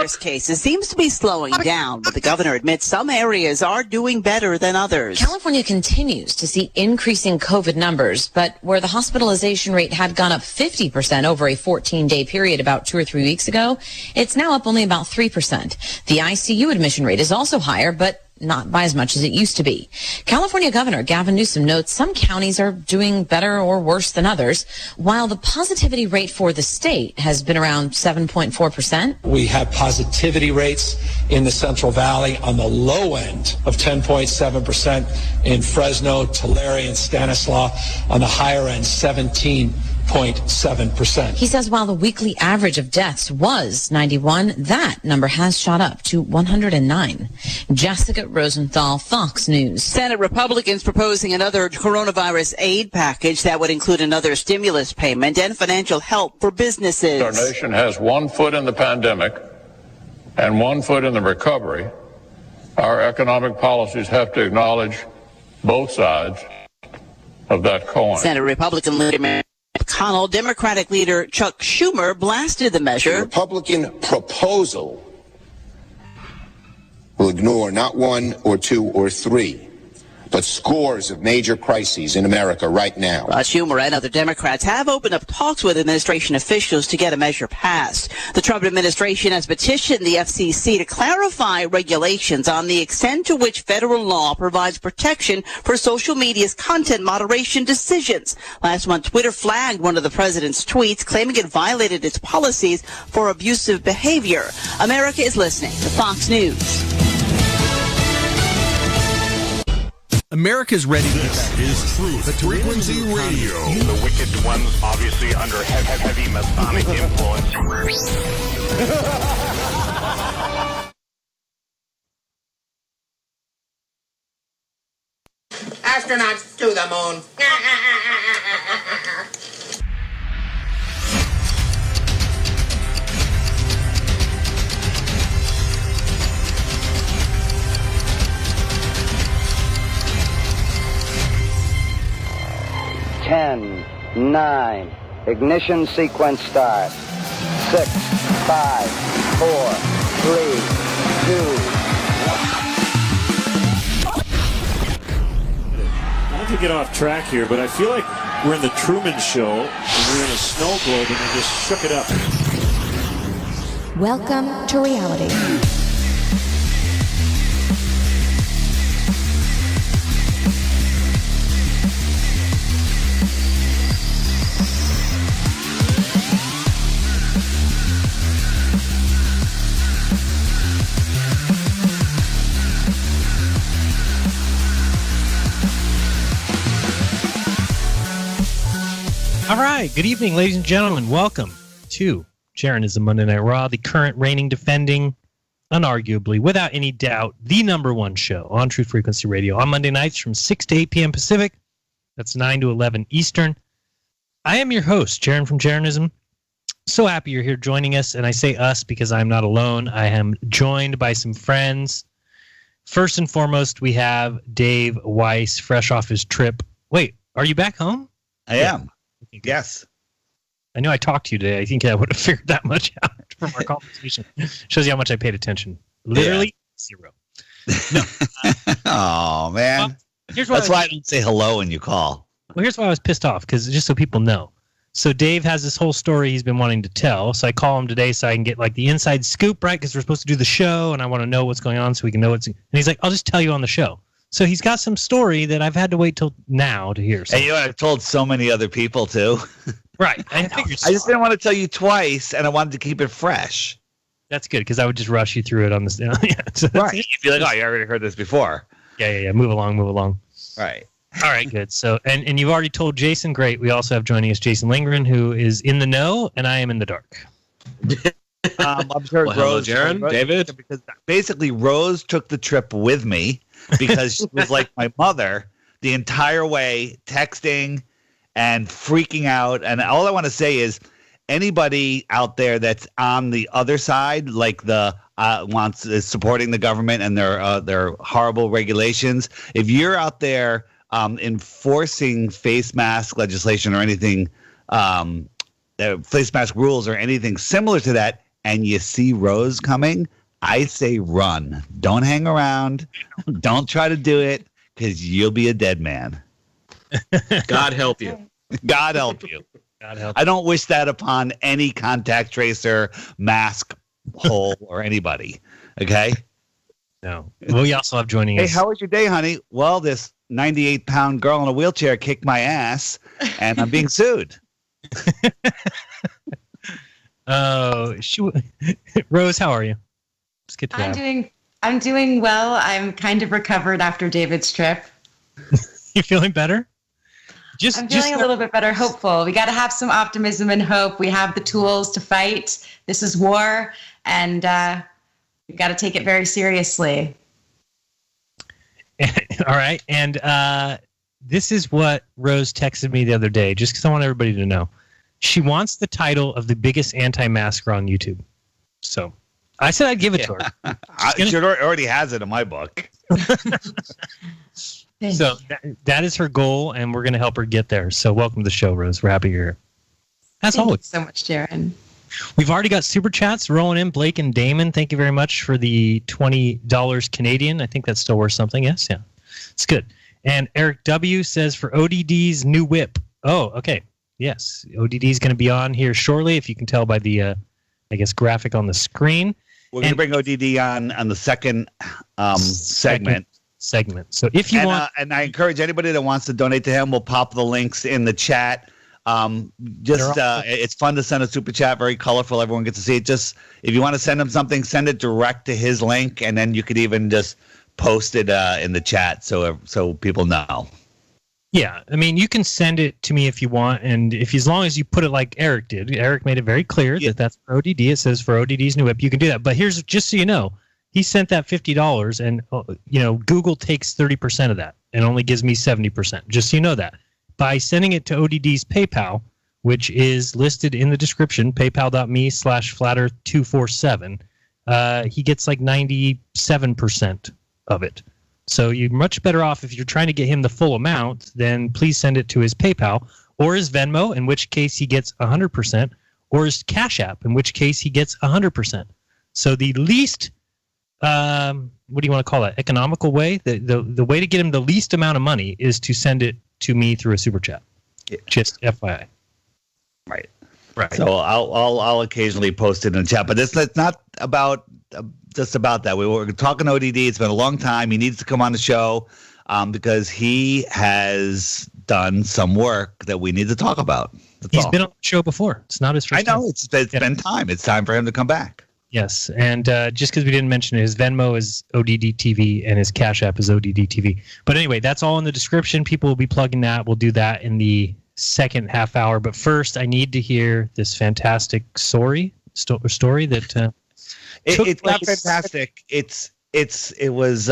coronavirus cases seems to be slowing down, but the governor admits some areas are doing better than others. California continues to see increasing COVID numbers, but where the hospitalization rate had gone up 50% over a 14-day period about 2 or 3 weeks ago, it's now up only about 3%. The ICU admission rate is also higher, but not by as much as it used to be. California Governor Gavin Newsom notes some counties are doing better or worse than others, while the positivity rate for the state has been around 7.4%. We have positivity rates in the Central Valley on the low end of 10.7%, in Fresno, Tulare, and Stanislaus on the higher end, 17.7%. He says while the weekly average of deaths was 91, that number has shot up to 109. Jessica Rosenthal, Fox News. Senate Republicans proposing another coronavirus aid package that would include another stimulus payment and financial help for businesses. Our nation has 1 foot in the pandemic and 1 foot in the recovery. Our economic policies have to acknowledge both sides of that coin. Senate Republican leader McConnell, Democratic leader Chuck Schumer blasted the measure. The Republican proposal will ignore not 1 or 2 or 3, but scores of major crises in America right now. Schumer and other Democrats have opened up talks with administration officials to get a measure passed. The Trump administration has petitioned the FCC to clarify regulations on the extent to which federal law provides protection for social media's content moderation decisions. Last month, Twitter flagged one of the president's tweets, claiming it violated its policies for abusive behavior. America is listening to Fox News. America's ready. This is Truth Frequency Radio. The wicked ones obviously under heavy Masonic influence. Astronauts to the moon. 10, 9, ignition sequence start. 6, 5, 4, 3, 2. Not to get off track here, but I feel like we're in the Truman Show, and we're in a snow globe, and they just shook it up. Welcome to reality. All right. Good evening, ladies and gentlemen. Welcome to Jeranism Monday Night Raw, the current reigning, defending, unarguably, without any doubt, the #1 show on Truth Frequency Radio on Monday nights from 6 to 8 p.m. Pacific. That's 9 to 11 Eastern. I am your host, Jeran from Jeranism. So happy you're here joining us, and I say us because I'm not alone. I am joined by some friends. First and foremost, we have Dave Weiss, fresh off his trip. Wait, are you back home? I am. Yes. I knew I talked to you today. I think I would have figured that much out from our conversation. Shows you how much I paid attention. Literally zero. No. Oh, man. Well, that's why I don't say hello when you call. Well, here's why I was pissed off, because just so people know. So Dave has this whole story he's been wanting to tell. So I call him today so I can get like the inside scoop, right? Because we're supposed to do the show, and I want to know what's going on so we can know what's. And he's like, I'll just tell you on the show. So he's got some story that I've had to wait till now to hear. And you know, I've told so many other people too. Right. I just didn't want to tell you twice, and I wanted to keep it fresh. That's good, because I would just rush you through it on this. Yeah, so right. You'd be like, oh, you already heard this before. Yeah. Move along. Right. All right, good. So, and you've already told Jason. Great. We also have joining us Jason Lindgren, who is in the know, and I am in the dark. I'm sure hello, Jeran, David. Because basically, Rose took the trip with me because she was like my mother the entire way, texting and freaking out. And all I want to say is, anybody out there that's on the other side, like the is supporting the government and their horrible regulations, if you're out there enforcing face mask legislation or anything, face mask rules or anything similar to that, and you see Rose coming, I say run. Don't hang around. Don't try to do it, because you'll be a dead man. God help you. God help you. God help. I don't wish that upon any contact tracer, mask, hole, or anybody. Okay? No. We also have joining us. Hey, how was your day, honey? Well, this 98-pound girl in a wheelchair kicked my ass, and I'm being sued. Oh, Rose, how are you? Let's get to that. I'm doing well. I'm kind of recovered after David's trip. You feeling better? I'm feeling a little bit better, hopeful. We got to have some optimism and hope. We have the tools to fight. This is war, and we got to take it very seriously. All right. And this is what Rose texted me the other day, just because I want everybody to know. She wants the title of the biggest anti-masker on YouTube. So I said I'd give it to her. She already has it in my book. So that is her goal, and we're going to help her get there. So welcome to the show, Rose. We're happy you're here. As always. Thank you so much, Jeran. We've already got super chats rolling in. Blake and Damon, thank you very much for the $20 Canadian. I think that's still worth something. Yes, yeah. It's good. And Eric W. says for ODD's new whip. Oh, okay. Yes, ODD is going to be on here shortly, if you can tell by the, I guess, graphic on the screen. We're going to bring ODD on the second segment. So if you want, and I encourage anybody that wants to donate to him, we'll pop the links in the chat. It's fun to send a super chat, very colorful. Everyone gets to see it. Just if you want to send him something, send it direct to his link, and then you could even just post it in the chat so people know. Yeah, I mean, you can send it to me if you want, and as long as you put it like Eric did. Eric made it very clear that that's for ODD. It says for ODD's new whip. You can do that. But here's, just so you know, he sent that $50, and Google takes 30% of that and only gives me 70%. Just so you know that. By sending it to ODD's PayPal, which is listed in the description, paypal.me/flatter247, he gets like 97% of it. So you're much better off if you're trying to get him the full amount, then please send it to his PayPal or his Venmo, in which case he gets 100%, or his Cash App, in which case he gets 100%. So the least, what do you want to call that, economical way? The way to get him the least amount of money is to send it to me through a super chat. Yeah. Just FYI. Right. So I'll occasionally post it in the chat, but it's not about just about that. We were talking ODD. It's been a long time. He needs to come on the show because he has done some work that we need to talk about. He's been on the show before. It's not his first time. I know. It's been time. It's time for him to come back. Yes, and just because we didn't mention it, his Venmo is ODD TV and his Cash App is ODD TV. But anyway, that's all in the description. People will be plugging that. We'll do that in the second half hour. But first, I need to hear this fantastic story that it's not fantastic. It was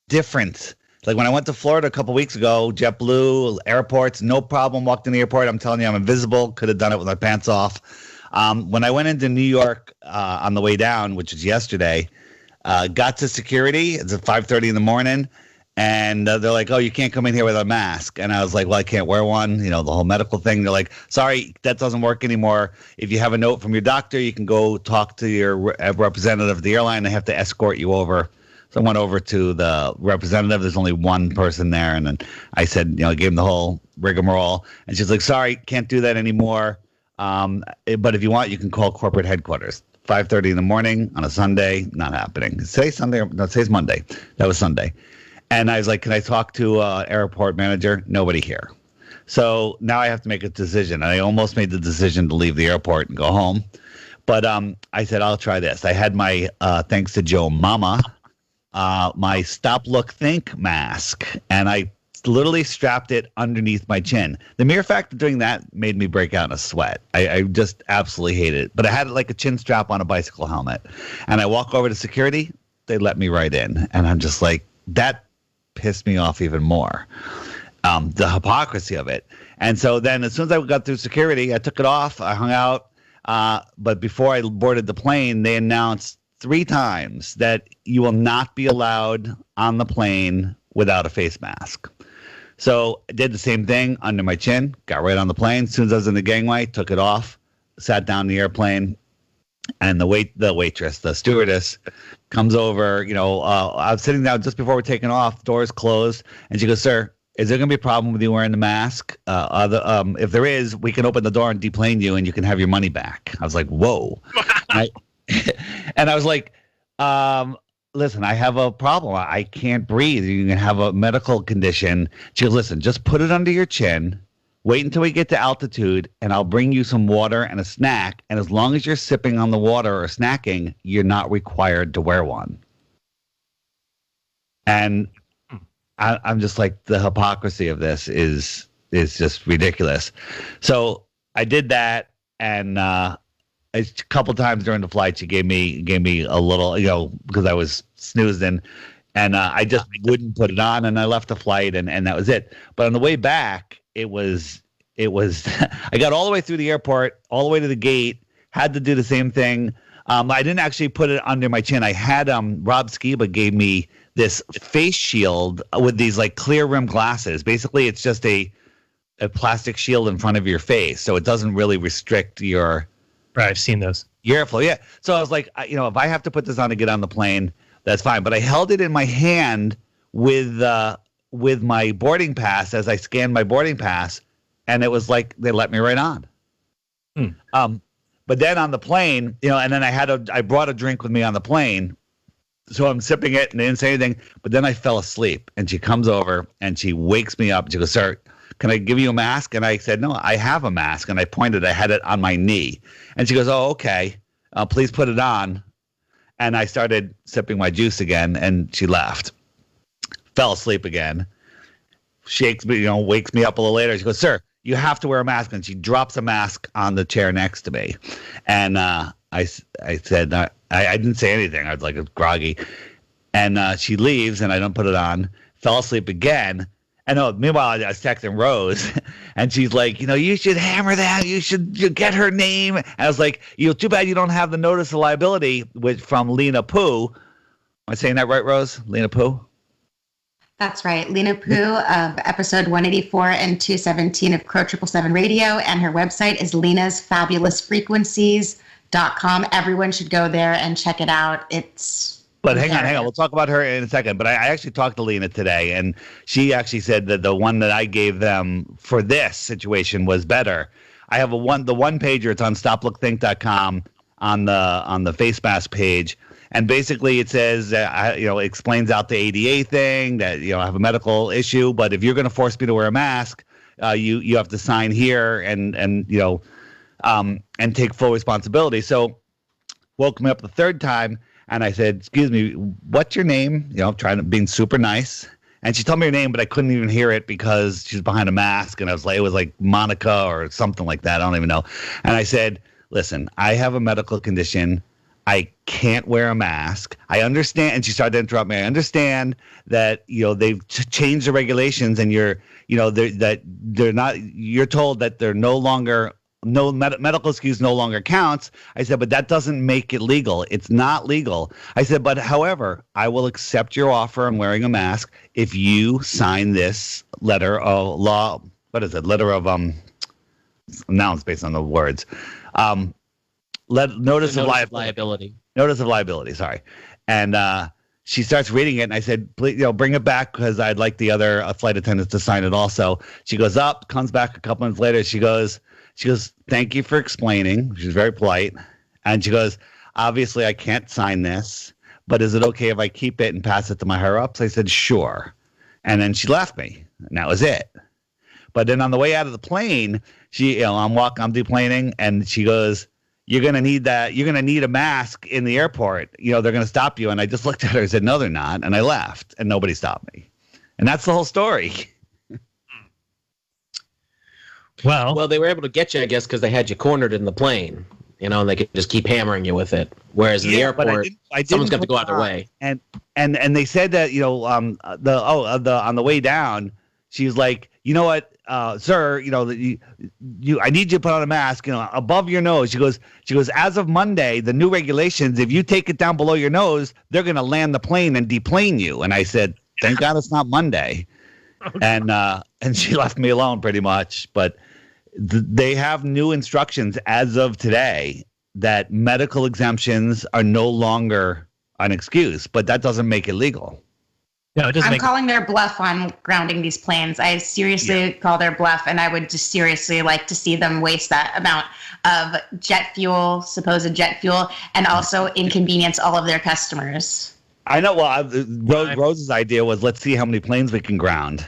different. Like when I went to Florida a couple weeks ago, JetBlue, airports, no problem. Walked in the airport. I'm telling you, I'm invisible. Could have done it with my pants off. When I went into New York on the way down, which is yesterday, got to security. It's at 5:30 in the morning. And they're like, oh, you can't come in here with a mask. And I was like, well, I can't wear one. The whole medical thing. They're like, sorry, that doesn't work anymore. If you have a note from your doctor, you can go talk to your representative of the airline. They have to escort you over. So I went over to the representative. There's only one person there. And then I said, I gave him the whole rigmarole. And she's like, sorry, can't do that anymore. But if you want, you can call corporate headquarters. 5:30 in the morning on a Sunday, not happening. Today's Sunday. No, today's Monday. That was Sunday. And I was like, can I talk to airport manager? Nobody here. So now I have to make a decision. I almost made the decision to leave the airport and go home. But I said, I'll try this. I had my, thanks to Joe Mama, my Stop, Look, Think mask. And I literally strapped it underneath my chin. The mere fact of doing that made me break out in a sweat. I just absolutely hated it. But I had it like a chin strap on a bicycle helmet. And I walk over to security. They let me right in. And I'm just like, that pissed me off even more. The hypocrisy of it. And so then as soon as I got through security, I took it off. I hung out. But before I boarded the plane, they announced 3 times that you will not be allowed on the plane without a face mask. So I did the same thing under my chin, got right on the plane. As soon as I was in the gangway, took it off, sat down in the airplane, And the waitress, the stewardess, comes over. I was sitting down just before we're taking off. Doors closed, and she goes, "Sir, is there going to be a problem with you wearing the mask? If there is, we can open the door and deplane you, and you can have your money back." I was like, "Whoa!" And I was like, "Listen, I have a problem. I can't breathe. You can have a medical condition." She goes, "Listen, just put it under your chin. Wait until we get to altitude, and I'll bring you some water and a snack. And as long as you're sipping on the water or snacking, you're not required to wear one." And I'm just like, the hypocrisy of this is just ridiculous. So I did that, and a couple times during the flight, she gave me a little, because I was snoozing, and I just wouldn't put it on, and I left the flight, and that was it. But on the way back, it was I got all the way through the airport, all the way to the gate, had to do the same thing. I didn't actually put it under my chin. I had Rob Skiba gave me this face shield with these like clear rim glasses. Basically, it's just a plastic shield in front of your face, so it doesn't really restrict your. Right, I've seen those. Your airflow, yeah. So I was like, if I have to put this on to get on the plane, that's fine. But I held it in my hand with my boarding pass as I scanned my boarding pass, and it was like they let me right on. But then on the plane, and then I brought a drink with me on the plane, so I'm sipping it and they didn't say anything. But then I fell asleep, and she comes over and she wakes me up. She goes, "Sir, can I give you a mask?" And I said, "No, I have a mask." And I pointed, I had it on my knee. And she goes, "Oh, okay. Please put it on." And I started sipping my juice again, and she left. Fell asleep again. Shakes me, wakes me up a little later. She goes, "Sir, you have to wear a mask." And she drops a mask on the chair next to me. And I said, I didn't say anything. I was like groggy. And she leaves, and I don't put it on. Fell asleep again. And meanwhile, I was texting Rose, and she's like, "You should hammer that. You should get her name." And I was like, "Too bad you don't have the notice of liability," from Lena Pooh. Am I saying that right, Rose? Lena Pooh? That's right. Lena Pooh of episode 184 and 217 of Crow 777 Radio. And her website is lenasfabulousfrequencies.com. Everyone should go there and check it out. But hang on. We'll talk about her in a second. But I actually talked to Lena today, and she actually said that the one that I gave them for this situation was better. I have the one pager. It's on stoplookthink.com on the face mask page. And basically it says, explains out the ADA thing that, I have a medical issue, but if you're going to force me to wear a mask, you have to sign here and take full responsibility. So woke me up the third time, and I said, "Excuse me, what's your name?" Being super nice. And she told me her name, but I couldn't even hear it because she's behind a mask. And it was like Monica or something like that. I don't even know. And I said, "Listen, I have a medical condition. I can't wear a mask. I understand." And she started to interrupt me. "I understand that, they've changed the regulations, and you're told that they're no longer, medical excuse no longer counts." I said, "But that doesn't make it legal. It's not legal." I said, "But however, I will accept your offer on wearing a mask if you sign this letter of law." What is it? Letter of, now it's based on the words. Notice of liability. Notice of liability. Sorry. And she starts reading it, and I said, "Please, bring it back because I'd like the other flight attendants to sign it also." She goes up, comes back a couple minutes later. She goes, "Thank you for explaining." She's very polite, and she goes, "Obviously, I can't sign this, but is it okay if I keep it and pass it to my higher ups?" I said, "Sure." And then she left me, and that was it. But then on the way out of the plane, I'm deplaning, and she goes, "You're going to need that. You're going to need a mask in the airport. They're going to stop you." And I just looked at her and said, "No, they're not." And I left, and nobody stopped me. And that's the whole story. Well, they were able to get you, I guess, because they had you cornered in the plane, and they could just keep hammering you with it. Whereas in the airport, someone's got to go out their way. And they said that, on the way down, she was like, "You know what, sir, I need you to put on a mask, above your nose." She goes, "As of Monday, the new regulations, if you take it down below your nose, they're going to land the plane and deplane you." And I said, "Thank God it's not Monday." And she left me alone pretty much. But they have new instructions as of today that medical exemptions are no longer an excuse, but that doesn't make it legal. No, it doesn't. I'm calling their bluff on grounding these planes. I seriously call their bluff, and I would just seriously like to see them waste that amount of supposed jet fuel, and also inconvenience all of their customers. I know. Well, Rose's idea was, let's see how many planes we can ground.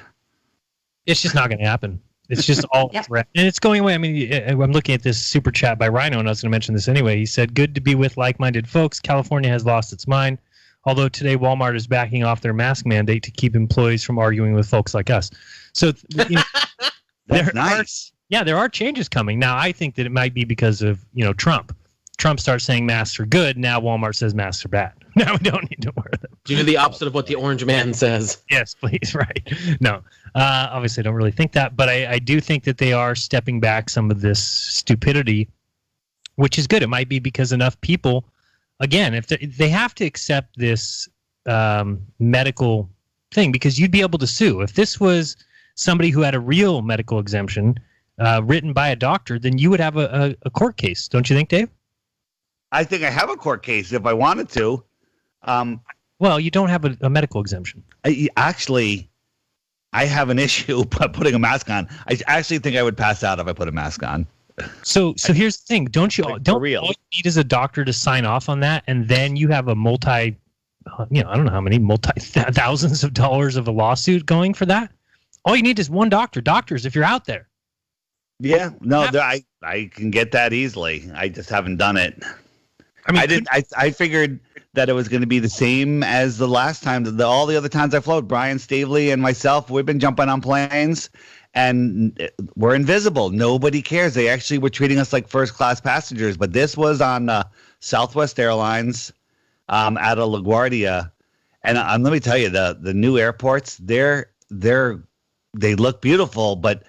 It's just not going to happen. It's just all threat. And it's going away. I mean, I'm looking at this super chat by Rhino, and I was going to mention this anyway. He said, good to be with like-minded folks. California has lost its mind. Although today Walmart is backing off their mask mandate to keep employees from arguing with folks like us. So, that's nice. There are changes coming. Now, I think that it might be because of, Trump. Trump starts saying masks are good. Now Walmart says masks are bad. Now we don't need to wear them. Do the opposite of what the orange man says. Yes, please. Right. No, obviously I don't really think that, but I do think that they are stepping back some of this stupidity, which is good. It might be because enough people, again, if they have to accept this medical thing, because you'd be able to sue. If this was somebody who had a real medical exemption written by a doctor, then you would have a court case. Don't you think, Dave? I think I have a court case if I wanted to. Well, you don't have a medical exemption. I have an issue putting a mask on. I actually think I would pass out if I put a mask on. So here's the thing. Don't all you need is a doctor to sign off on that, and then you have a I don't know how many thousands of dollars of a lawsuit going for that. All you need is one doctor. Doctors, if you're out there. Yeah, no, I can get that easily. I just haven't done it. I figured that it was going to be the same as the last time. All the other times I flown, Brian Stavely and myself, we've been jumping on planes, and we're invisible. Nobody cares. They actually were treating us like first-class passengers. But this was on Southwest Airlines out of LaGuardia. And let me tell you, the new airports, they look beautiful, but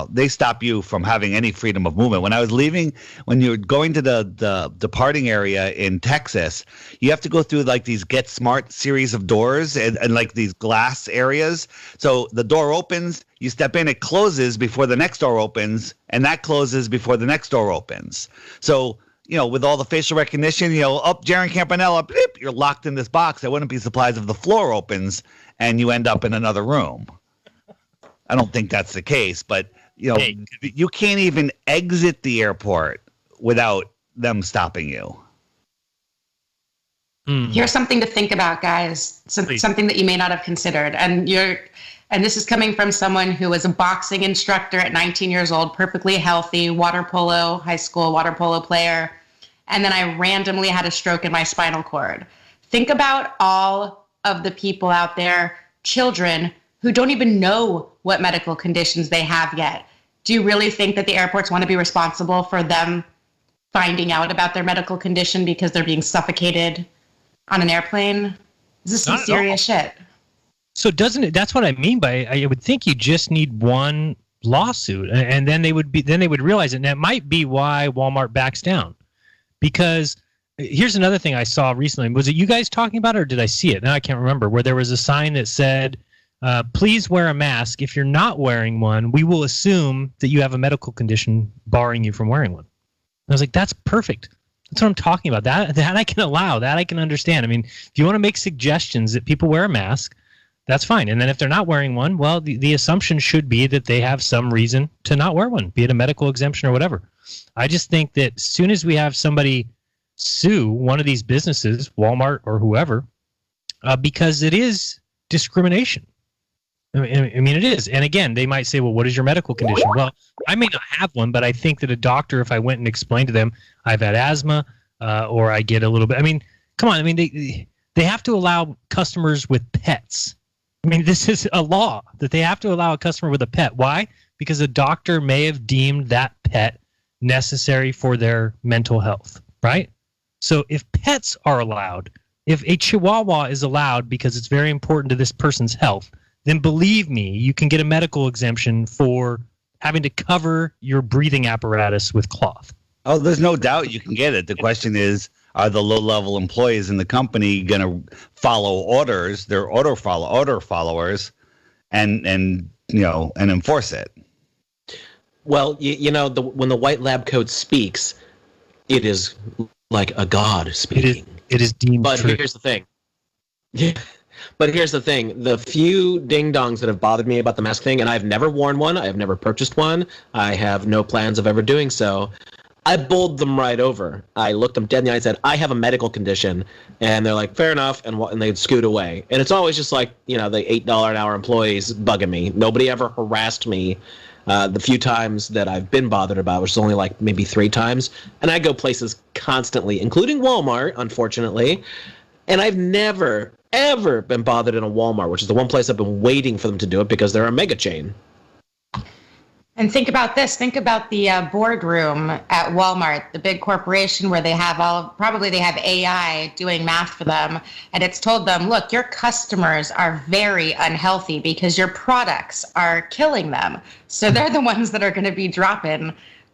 they stop you from having any freedom of movement. When I was leaving, when you're going to the departing area in Texas, you have to go through like these Get Smart series of doors and like these glass areas. So the door opens, you step in, it closes before the next door opens, and that closes before the next door opens. So, with all the facial recognition, Jeran Campanella, bleep, you're locked in this box. I wouldn't be surprised if the floor opens and you end up in another room. I don't think that's the case, but you can't even exit the airport without them stopping you. Here's something to think about, guys. Something that you may not have considered, and this is coming from someone who was a boxing instructor at 19 years old, perfectly healthy, high school water polo player, and then I randomly had a stroke in my spinal cord. Think about all of the people out there, children, who don't even know what medical conditions they have yet. Do you really think that the airports want to be responsible for them finding out about their medical condition because they're being suffocated on an airplane? This is some serious shit. So that's what I mean by, I would think you just need one lawsuit, and then they would realize it. And that might be why Walmart backs down. Because here's another thing I saw recently. Was it you guys talking about it, or did I see it? Now I can't remember. Where there was a sign that said, please wear a mask. If you're not wearing one, we will assume that you have a medical condition barring you from wearing one. And I was like, that's perfect. That's what I'm talking about. That I can allow. That I can understand. I mean, if you want to make suggestions that people wear a mask, that's fine. And then if they're not wearing one, well, the assumption should be that they have some reason to not wear one, be it a medical exemption or whatever. I just think that as soon as we have somebody sue one of these businesses, Walmart or whoever, because it is discrimination. I mean, it is. And again, they might say, well, what is your medical condition? Well, I may not have one, but I think that a doctor, if I went and explained to them, I've had asthma, or I get a little bit. I mean, come on. I mean, they have to allow customers with pets. I mean, this is a law that they have to allow a customer with a pet. Why? Because a doctor may have deemed that pet necessary for their mental health, right? So if pets are allowed, if a Chihuahua is allowed because it's very important to this person's health, then believe me, you can get a medical exemption for having to cover your breathing apparatus with cloth. Oh, there's no doubt you can get it. The question is, are the low-level employees in the company going to follow orders? They're order followers, and enforce it. Well, you know, when the white lab coat speaks, it is like a god speaking. It is deemed But true. here's the thing. Yeah. But here's the thing. The few ding-dongs that have bothered me about the mask thing, and I've never worn one, I have never purchased one, I have no plans of ever doing so, I bowled them right over. I looked them dead in the eye and said, I have a medical condition. And they're like, fair enough, and they'd scoot away. And it's always just like, you know, the $8 an hour employees bugging me. Nobody ever harassed me the few times that I've been bothered about, which is only like maybe 3 times. And I go places constantly, including Walmart, unfortunately. And I've never, ever been bothered in a Walmart, which is the one place I've been waiting for them to do it because they're a mega chain. And think about this. Think about the boardroom at Walmart, the big corporation where they have probably they have AI doing math for them. And it's told them, look, your customers are very unhealthy because your products are killing them. So they're the ones that are going to be dropping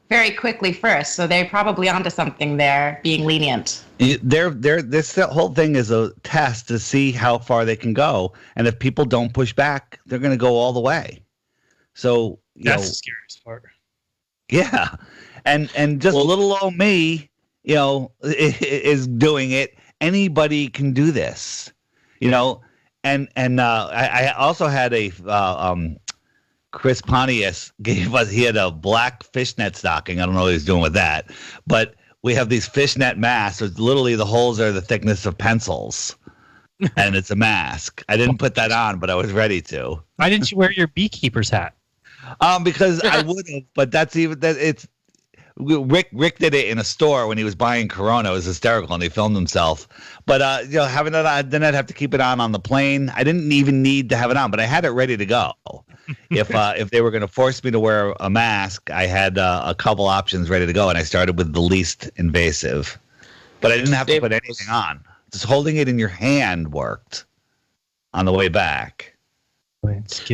very quickly first. So they're probably onto something there, being lenient. This whole thing is a test to see how far they can go. And if people don't push back, they're going to go all the way. So that's the scariest part. Yeah. And just little old me, you know, is doing it. Anybody can do this, you know. And I also had a Chris Pontius he had a black fishnet stocking. I don't know what he's doing with that, but we have these fishnet masks. So literally the holes are the thickness of pencils, and it's a mask. I didn't put that on, but I was ready to. Why didn't you wear your beekeeper's hat? Because I would have, but Rick did it in a store when he was buying Corona. It was hysterical, and he filmed himself. But you know, having it on, then I'd have to keep it on the plane. I didn't even need to have it on, but I had it ready to go. If they were going to force me to wear a mask, I had a couple options ready to go, and I started with the least invasive. But I didn't have to put anything on. Just holding it in your hand worked on the way back.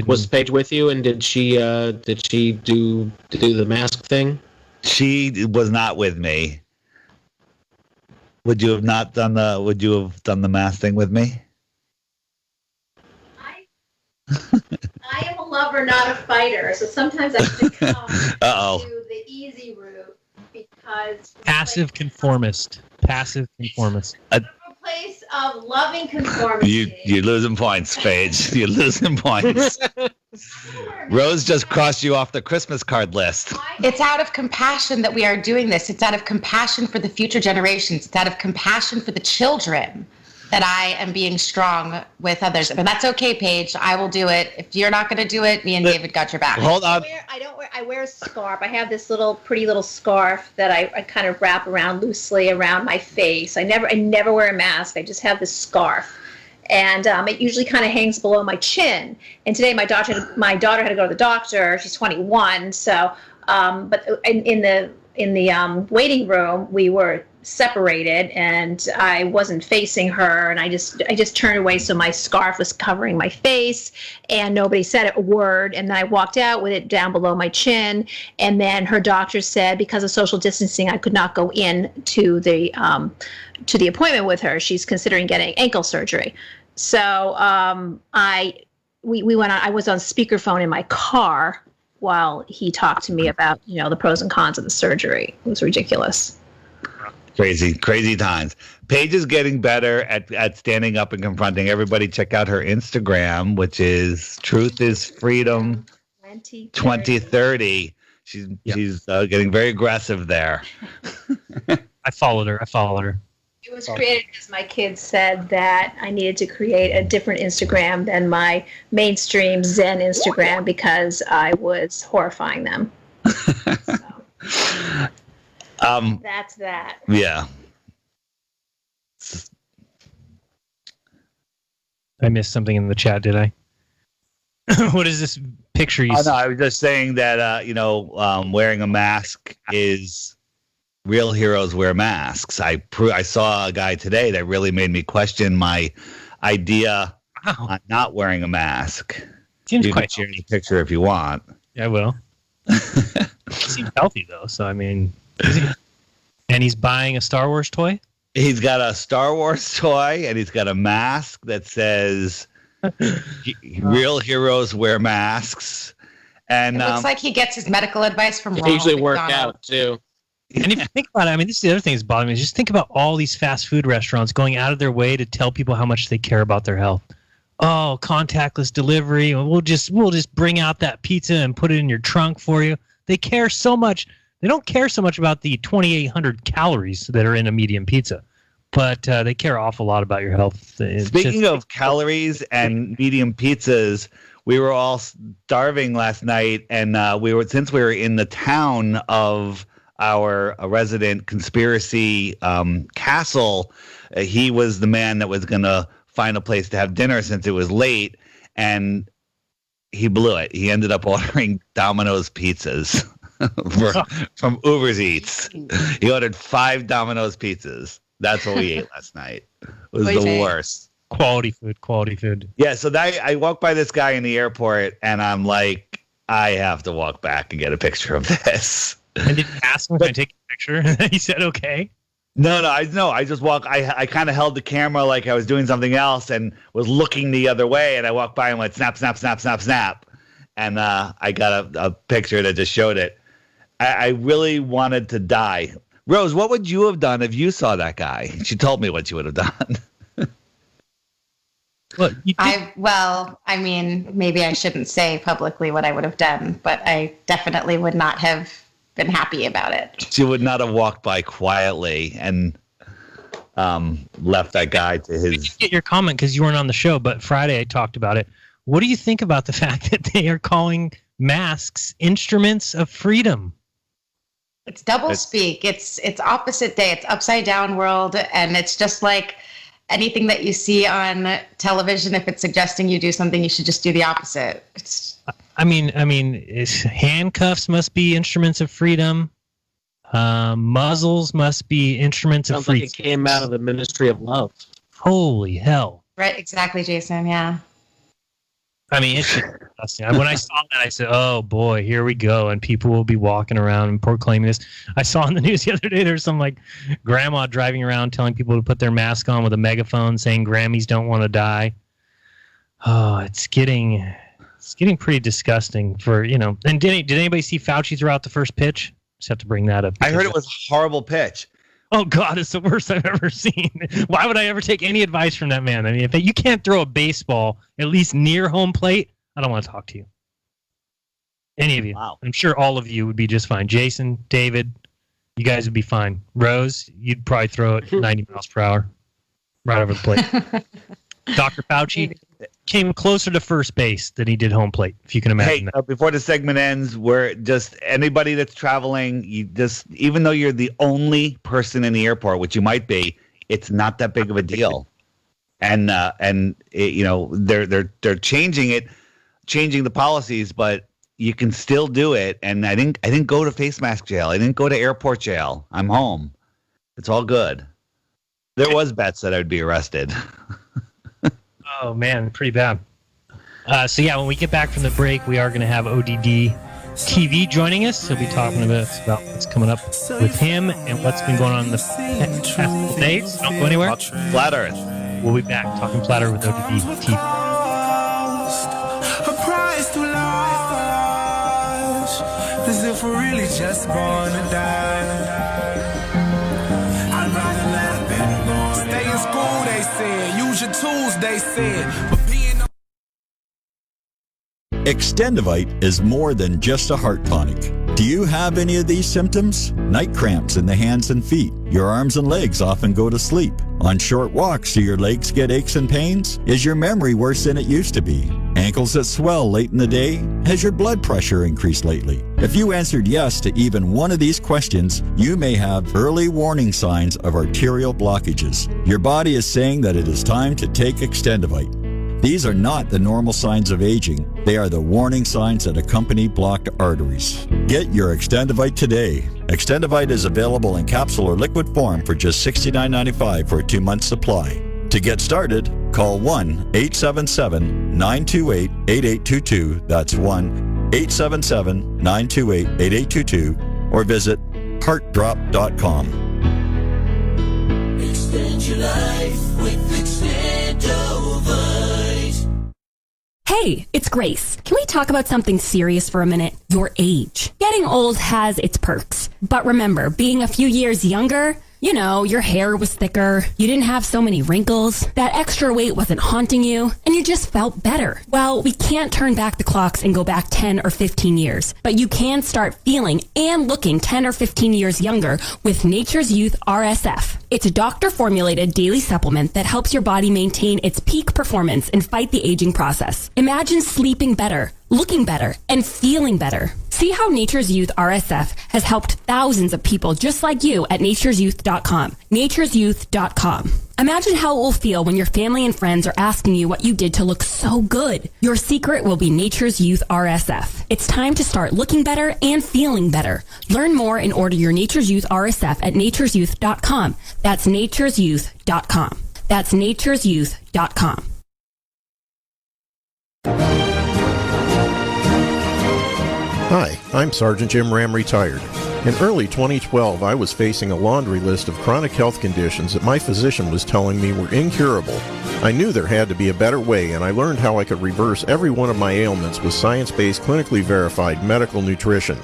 Was Paige with you, and did she do the mask thing? She was not with me. Would you have done the mask thing with me? I am a lover, not a fighter. So sometimes I have to come to the easy route because passive conformist. A place of loving conformity. You're losing points, Paige. You're losing points. Rose just crossed you off the Christmas card list. It's out of compassion that we are doing this. It's out of compassion for the future generations. It's out of compassion for the children that I am being strong with others. But that's okay, Paige. I will do it. If you're not going to do it, me and David got your back. Hold on. I wear a scarf. I have this pretty little scarf that I kind of wrap around loosely around my face. I never wear a mask. I just have this scarf. And it usually kind of hangs below my chin. And today my daughter had to go to the doctor. She's 21. So, but in the waiting room, we were separated, and I wasn't facing her, and I just turned away so my scarf was covering my face, and nobody said a word. And then I walked out with it down below my chin, and then her doctor said because of social distancing, I could not go in to the appointment with her. She's considering getting ankle surgery. So we went on. I was on speakerphone in my car while he talked to me about the pros and cons of the surgery. It was ridiculous. Crazy times. Paige is getting better at standing up and confronting everybody. Check out her Instagram, which is Truth is Freedom 2030. She's getting very aggressive there. I followed her. It was created because my kids said that I needed to create a different Instagram than my mainstream Zen Instagram because I was horrifying them. That's that. Yeah. I missed something in the chat, did I? What is this picture you see? No, I was just saying that, wearing a mask is real heroes wear masks. I saw a guy today that really made me question my idea on not wearing a mask. Seems you quite can share the picture if you want. Yeah, I will. Seems healthy, though. So, I mean... And he's buying a Star Wars toy? He's got a Star Wars toy, and he's got a mask that says real heroes wear masks. And it looks like he gets his medical advice from They usually work out too. And if you think about it, I mean, this is the other thing that's bothering me. Is just think about all these fast food restaurants going out of their way to tell people how much they care about their health. Oh, contactless delivery. We'll just bring out that pizza and put it in your trunk for you. They care so much. They don't care so much about the 2,800 calories that are in a medium pizza, but they care an awful lot about your health. Speaking of calories and medium pizzas, we were all starving last night, and since we were in the town of our resident conspiracy castle, he was the man that was going to find a place to have dinner since it was late, and he blew it. He ended up ordering Domino's pizzas from Uber's Eats. He ordered 5 Domino's pizzas. That's what we ate last night. It was the worst. Quality food. Yeah, so I walked by this guy in the airport, and I'm like, I have to walk back and get a picture of this. And did you ask him if I take a picture? And he said, okay. No, I just walked. I kind of held the camera like I was doing something else and was looking the other way, and I walked by and went snap, snap, snap, snap, snap. And I got a picture that just showed it. I really wanted to die. Rose, what would you have done if you saw that guy? She told me what you would have done. I mean, maybe I shouldn't say publicly what I would have done, but I definitely would not have been happy about it. She would not have walked by quietly and left that guy to his... I didn't get your comment because you weren't on the show, but Friday I talked about it. What do you think about the fact that they are calling masks instruments of freedom? It's doublespeak. It's opposite day. It's upside down world, and it's just like anything that you see on television. If it's suggesting you do something, you should just do the opposite. I mean, handcuffs must be instruments of freedom. Muzzles must be instruments of freedom. Like it came out of the Ministry of Love. Holy hell! Right, exactly, Jason. Yeah. I mean, it's just disgusting. When I saw that, I said, "Oh boy, here we go!" And people will be walking around and proclaiming this. I saw on the news the other day there's some like grandma driving around telling people to put their mask on with a megaphone, saying Grammys don't want to die. Oh, it's getting pretty disgusting for, you know. And did anybody see Fauci throw out the first pitch? Just have to bring that up. I heard it was a horrible pitch. Oh God, it's the worst I've ever seen. Why would I ever take any advice from that man? I mean, if you can't throw a baseball at least near home plate, I don't want to talk to you. Any of you. Wow. I'm sure all of you would be just fine. Jason, David, you guys would be fine. Rose, you'd probably throw it 90 miles per hour right over the plate. Dr. Fauci came closer to first base than he did home plate, if you can imagine that. Before the segment ends, we're just anybody that's traveling, you just, even though you're the only person in the airport, which you might be, it's not that big of a deal. And it, you know, they're changing the policies, but you can still do it. And I didn't go to face mask jail. I didn't go to airport jail. I'm home. It's all good. There was bets that I'd be arrested. Oh, man, pretty bad. So, yeah, when we get back from the break, we are going to have ODD TV joining us. He'll be talking about what's coming up with him and what's been going on in the past couple days. Don't go anywhere. Flat Earth. We'll be back talking Flat Earth with ODD TV. A price too large, as if we're really just born to die. I'd rather let them go. Stay in school, they said. Use your tools, they said. But being Extendivite is more than just a heart tonic. Do you have any of these symptoms? Night cramps in the hands and feet. Your arms and legs often go to sleep. On short walks, do your legs get aches and pains? Is your memory worse than it used to be? Ankles that swell late in the day? Has your blood pressure increased lately? If you answered yes to even one of these questions, you may have early warning signs of arterial blockages. Your body is saying that it is time to take Extendivite. These are not the normal signs of aging. They are the warning signs that accompany blocked arteries. Get your Extendivite today. Extendivite is available in capsule or liquid form for just $69.95 for a 2-month supply. To get started, call 1-877-928-8822. That's 1-877-928-8822. Or visit heartdrop.com. extend your life with Extendivite. Hey, it's Grace. Can we talk about something serious for a minute? Your age. Getting old has its perks. But remember, being a few years younger, you know, your hair was thicker, you didn't have so many wrinkles, that extra weight wasn't haunting you, and you just felt better. Well, we can't turn back the clocks and go back 10 or 15 years, but you can start feeling and looking 10 or 15 years younger with Nature's Youth RSF. It's a doctor-formulated daily supplement that helps your body maintain its peak performance and fight the aging process. Imagine sleeping better, looking better, and feeling better. See how Nature's Youth RSF has helped thousands of people just like you at nature'syouth.com. nature'syouth.com. Imagine how it will feel when your family and friends are asking you what you did to look so good. Your secret will be Nature's Youth RSF. It's time to start looking better and feeling better. Learn more and order your Nature's Youth RSF at nature'syouth.com. That's nature'syouth.com. That's nature'syouth.com. Hi, I'm Sergeant Jim Ram, retired. In early 2012, I was facing a laundry list of chronic health conditions that my physician was telling me were incurable. I knew there had to be a better way, and I learned how I could reverse every one of my ailments with science-based, clinically verified medical nutrition.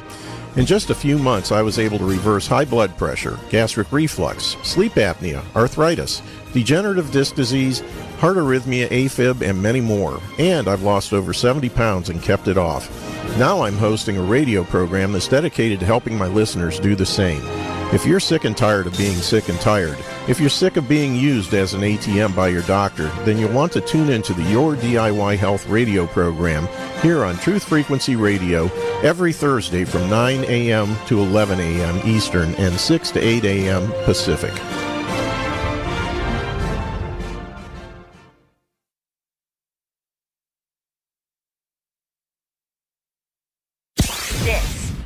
In just a few months, I was able to reverse high blood pressure, gastric reflux, sleep apnea, arthritis, degenerative disc disease, heart arrhythmia, AFib, and many more. And I've lost over 70 pounds and kept it off. Now I'm hosting a radio program that's dedicated to helping my listeners do the same. If you're sick and tired of being sick and tired, if you're sick of being used as an ATM by your doctor, then you'll want to tune into the Your DIY Health radio program here on Truth Frequency Radio every Thursday from 9 a.m. to 11 a.m. Eastern and 6 to 8 a.m. Pacific.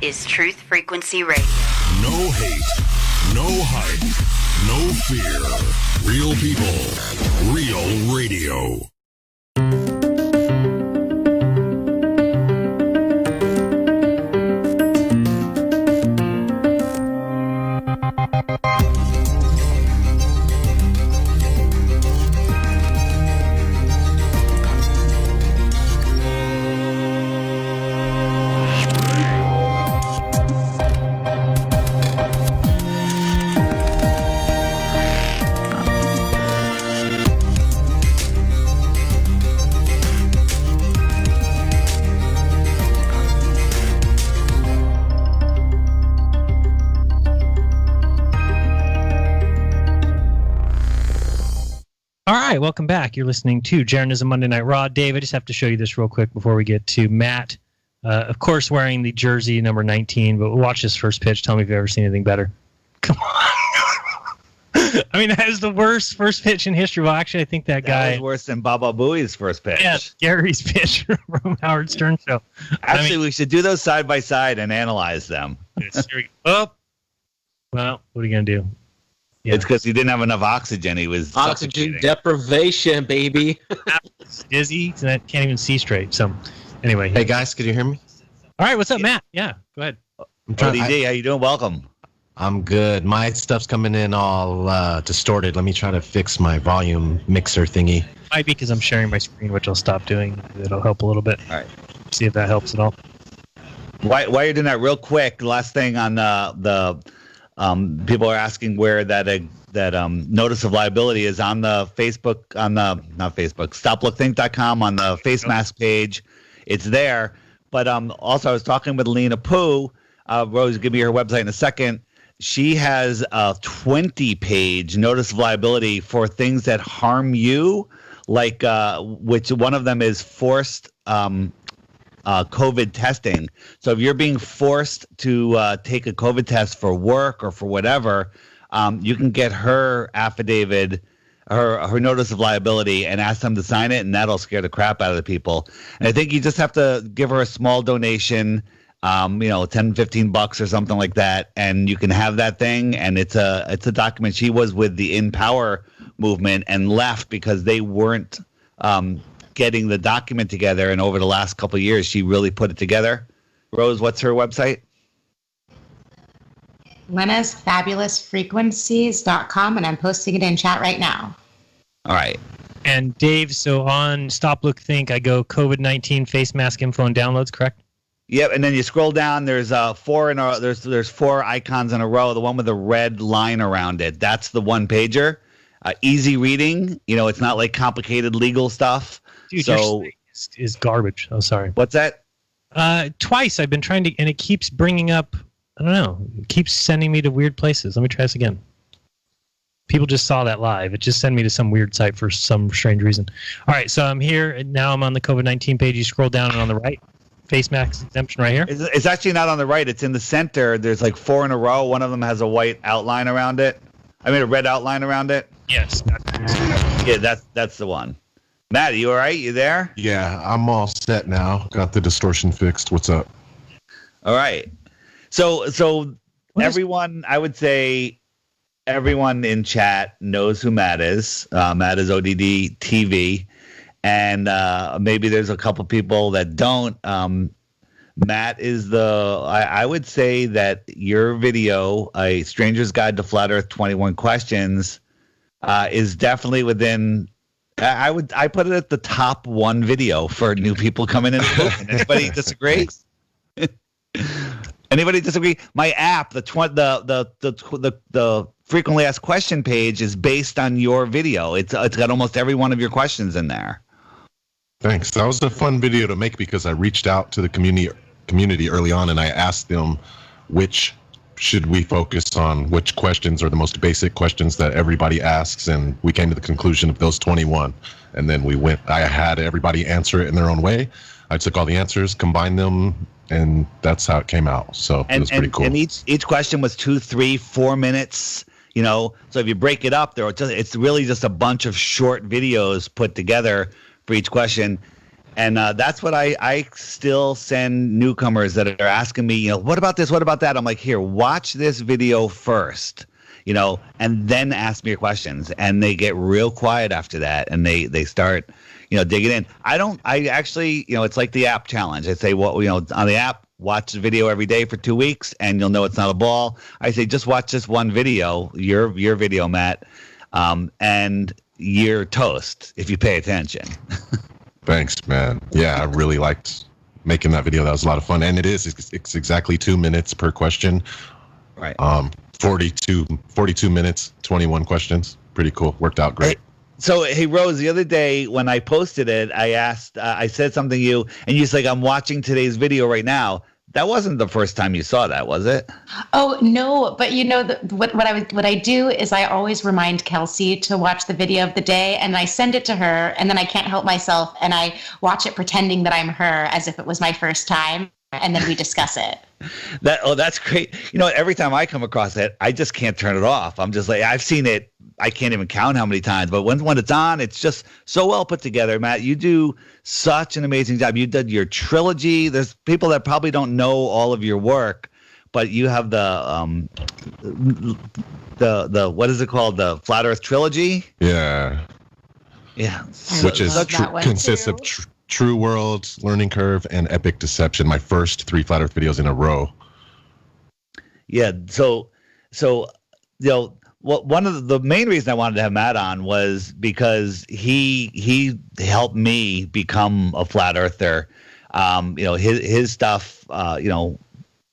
This is Truth Frequency Radio. No hate, no hype, no fear. Real people, real radio. Welcome back. You're listening to Jeranism Monday Night Raw. Dave, I just have to show you this real quick before we get to Matt. Of course, wearing the jersey number 19, but watch this first pitch. Tell me if you've ever seen anything better. Come on. I mean, that is the worst first pitch in history. Well, actually, I think that guy... was worse than Baba Booey's first pitch. Yeah, Gary's pitch from Howard Stern show. Actually, we should do those side by side and analyze them. Oh, well, what are you going to do? Yeah. It's because he didn't have enough oxygen. He was oxygen deprivation, baby. Dizzy, so that can't even see straight. So, anyway. Hey guys, can you hear me? All right, what's up, Matt? Yeah, go ahead. I'm trying. ODD, how you doing? Welcome. I'm good. My stuff's coming in all distorted. Let me try to fix my volume mixer thingy. Might be because I'm sharing my screen, which I'll stop doing. It'll help a little bit. All right. See if that helps at all. While you're doing that, real quick, last thing on the people are asking where that notice of liability is on the Facebook, stoplookthink.com, on the face mask page. It's there. But also I was talking with Lena Pooh. Rose, give me her website in a second. She has a 20-page notice of liability for things that harm you, like which one of them is forced COVID testing. So if you're being forced to take a COVID test for work or for whatever, you can get her affidavit, her notice of liability, and ask them to sign it, and that'll scare the crap out of the people. And I think you just have to give her a small donation, $10-15 or something like that, and you can have that thing. And it's a document. She was with the In Power movement and left because they weren't getting the document together, and over the last couple of years she really put it together. Rose, what's her website? Lena'sFabulousFrequencies.com, and I'm posting it in chat right now. All right. And Dave, so on Stop, Look, Think, I go COVID-19 face mask info and downloads, correct? Yep, and then you scroll down. There's there's 4 icons in a row. The one with the red line around it. That's the one pager. Easy reading. It's not like complicated legal stuff. Dude, your site is garbage. Oh, sorry. What's that? Twice I've been trying to, and it keeps bringing up. I don't know. It keeps sending me to weird places. Let me try this again. People just saw that live. It just sent me to some weird site for some strange reason. All right, so I'm here, and now I'm on the COVID-19 page. You scroll down, and on the right, face mask exemption right here. It's actually not on the right. It's in the center. There's like 4 in a row. One of them has a white outline around it. I mean, a red outline around it. Yes. Yeah, that's the one. Matt, are you all right? You there? Yeah, I'm all set now. Got the distortion fixed. What's up? All right. So everyone, I would say everyone in chat knows who Matt is. Matt is ODD TV. And maybe there's a couple people that don't. Matt is I would say that your video, A Stranger's Guide to Flat Earth 21 Questions, is definitely within, I put it at the top 1 video for new people coming in. Anybody disagree? Anybody disagree? My app, the frequently asked question page is based on your video. It's got almost every one of your questions in there. Thanks. That was a fun video to make because I reached out to the community early on and I asked them which should we focus on, which questions are the most basic questions that everybody asks, and we came to the conclusion of those 21. And then I had everybody answer it in their own way. I took all the answers, combined them, and that's how it came out. So it was pretty cool. And each question was 2, 3, 4 minutes. So if you break it up, it's really just a bunch of short videos put together for each question. And that's what I still send newcomers that are asking me, what about this? What about that? I'm like, here, watch this video first, and then ask me your questions. And they get real quiet after that. And they start, digging in. I actually, it's like the app challenge. I say, on the app, watch the video every day for 2 weeks and you'll know it's not a ball. I say, just watch this one video, your video, Matt, and you're toast if you pay attention. Thanks, man. Yeah, I really liked making that video. That was a lot of fun. And it's exactly 2 minutes per question. Right. 42 minutes, 21 questions. Pretty cool. Worked out great. Hey, Rose, the other day when I posted it, I said something to you, and you said, I'm watching today's video right now. That wasn't the first time you saw that, was it? Oh, no. But what I do is I always remind Kelsey to watch the video of the day, and I send it to her, and then I can't help myself, and I watch it pretending that I'm her as if it was my first time, and then we discuss it. That's great. Every time I come across it, I just can't turn it off. I'm just like, I've seen it. I can't even count how many times, but when it's on, it's just so well put together. Matt, you do such an amazing job. You did your trilogy. There's people that probably don't know all of your work, but you have the what is it called? The Flat Earth trilogy. Yeah. Which consists of True World, Learning Curve, and Epic Deception. My first 3 Flat Earth videos in a row. Yeah. So one of the main reason I wanted to have Matt on was because he helped me become a flat earther. His stuff, when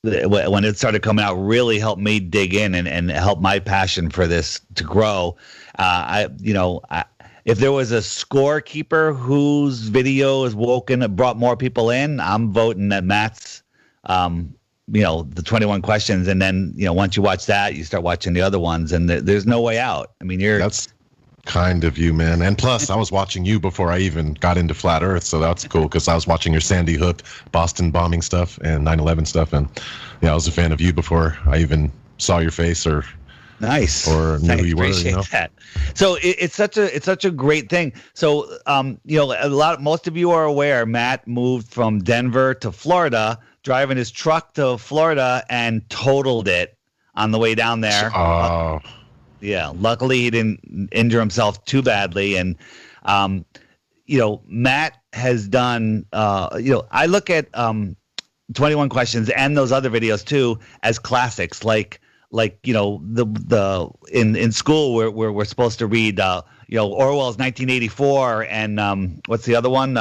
it started coming out, really helped me dig in and help my passion for this to grow. If there was a scorekeeper whose video has brought more people in, I'm voting that Matt's. The 21 questions, and then once you watch that, you start watching the other ones, and there's no way out. I mean, that's kind of you, man. And plus, I was watching you before I even got into Flat Earth, so that's cool because I was watching your Sandy Hook, Boston bombing stuff, and 9/11 stuff, and I was a fan of you before I even saw your face or nice or knew who you were. Appreciate that. So it's such a great thing. So most of you are aware, Matt moved from Denver to Florida, driving his truck to Florida and totaled it on the way down there. Yeah. Luckily, he didn't injure himself too badly. And, Matt has done, I look at 21 Questions and those other videos too as classics, in school we're supposed to read, Orwell's 1984 and what's the other one?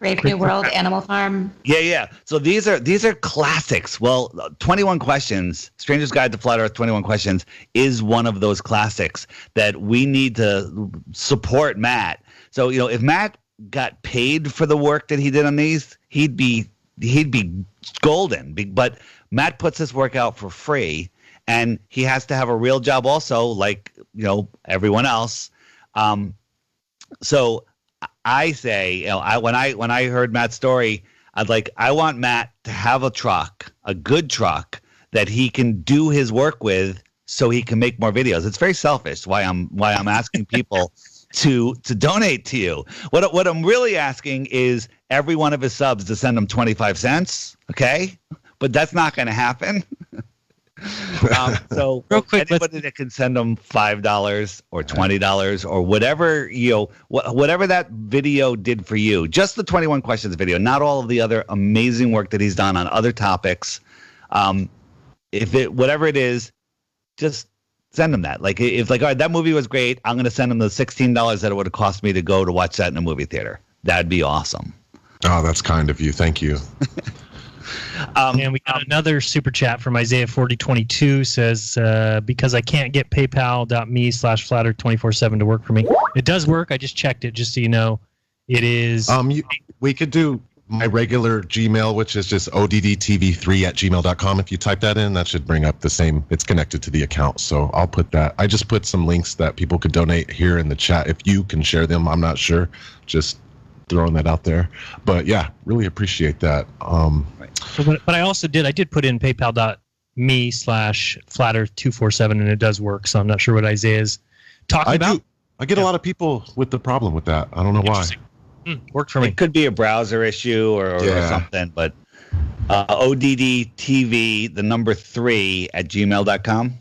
Brave New World, Animal Farm. Yeah. So these are classics. Well, 21 Questions, Stranger's Guide to Flat Earth, 21 Questions is one of those classics that we need to support Matt. So, if Matt got paid for the work that he did on these, he'd be golden. But Matt puts this work out for free, and he has to have a real job also, like, everyone else. So I say, when I heard Matt's story, I want Matt to have a truck, a good truck that he can do his work with, so he can make more videos. It's very selfish why I'm asking people to donate to you. What I'm really asking is every one of his subs to send him 25 cents, okay? But that's not going to happen. So real quick, anybody that can send them $5 or $20 or whatever, whatever that video did for you, just the 21 Questions video, not all of the other amazing work that he's done on other topics. Whatever it is, just send him that. All right, that movie was great, I'm going to send him the $16 that it would have cost me to go to watch that in a movie theater. That'd be awesome. Oh, that's kind of you. Thank you. And we got another super chat from Isaiah 4022 says, because I can't get paypal.me/flatter247 to work for me. It does work. I just checked it, just so you know. It is. We could do my regular Gmail, which is just oddtv3@gmail.com. If you type that in, that should bring up the same. It's connected to the account. So I'll put that. I just put some links that people could donate here in the chat. If you can share them, I'm not sure. Just throwing that out there. But yeah, really appreciate that. But I also did put in paypal.me/flatter247, and it does work. So I'm not sure what Isaiah's talking about. I get a lot of people with the problem with that. I don't know why. Worked for me. It could be a browser issue or something, but ODDTV3@gmail.com.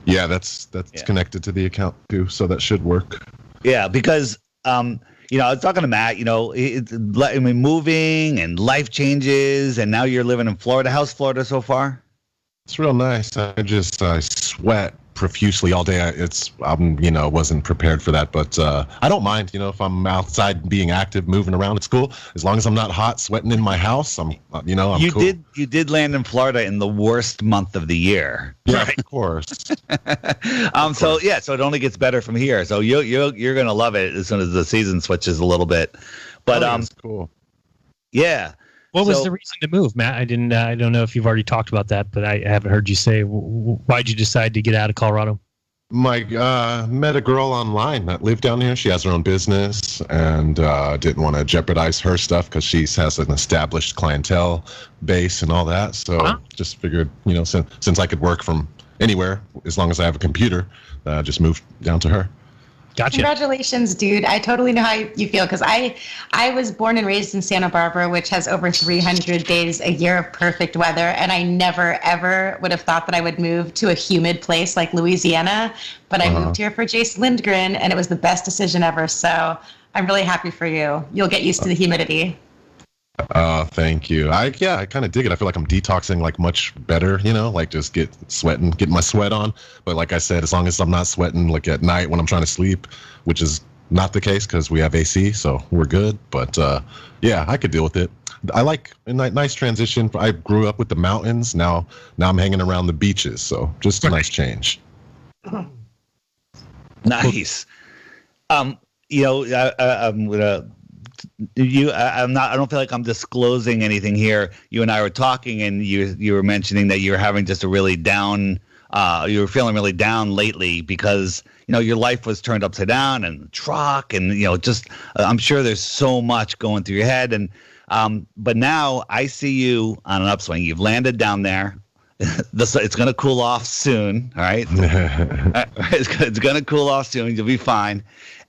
Yeah, that's connected to the account too, so that should work. Yeah, because I was talking to Matt, moving and life changes, and now you're living in Florida. How's Florida so far? It's real nice. I sweat profusely all day. Wasn't prepared for that, but I don't mind, if I'm outside being active, moving around. It's cool. As long as I'm not hot, sweating in my house, I'm cool. You did land in Florida in the worst month of the year. Yeah, of course. So it only gets better from here. So you're going to love it as soon as the season switches a little bit. But that's cool. Yeah. What was the reason to move, Matt? I don't know if you've already talked about that, but I haven't heard you say. Why'd you decide to get out of Colorado? Met a girl online that lived down here. She has her own business and didn't want to jeopardize her stuff because she has an established clientele base and all that. So just figured, since I could work from anywhere as long as I have a computer, just moved down to her. Gotcha. Congratulations, dude. I totally know how you feel because I was born and raised in Santa Barbara, which has over 300 days a year of perfect weather. And I never, ever would have thought that I would move to a humid place like Louisiana. But I moved here for Jace Lindgren, and it was the best decision ever. So I'm really happy for you. You'll get used to the humidity. Thank you. I kind of dig it. I feel like I'm detoxing much better, just getting my sweat on. But like I said, as long as I'm not sweating at night when I'm trying to sleep, which is not the case because we have AC, so we're good. But I could deal with it. I like a nice transition. I grew up with the mountains. Now I'm hanging around the beaches, so just a nice change. Nice. I'm gonna. I don't feel like I'm disclosing anything here. You and I were talking, and you were mentioning that you were having just a really down. You were feeling really down lately because your life was turned upside down, and the truck, and I'm sure there's so much going through your head, and but now I see you on an upswing. You've landed down there. It's going to cool off soon. All right, it's going to cool off soon. You'll be fine.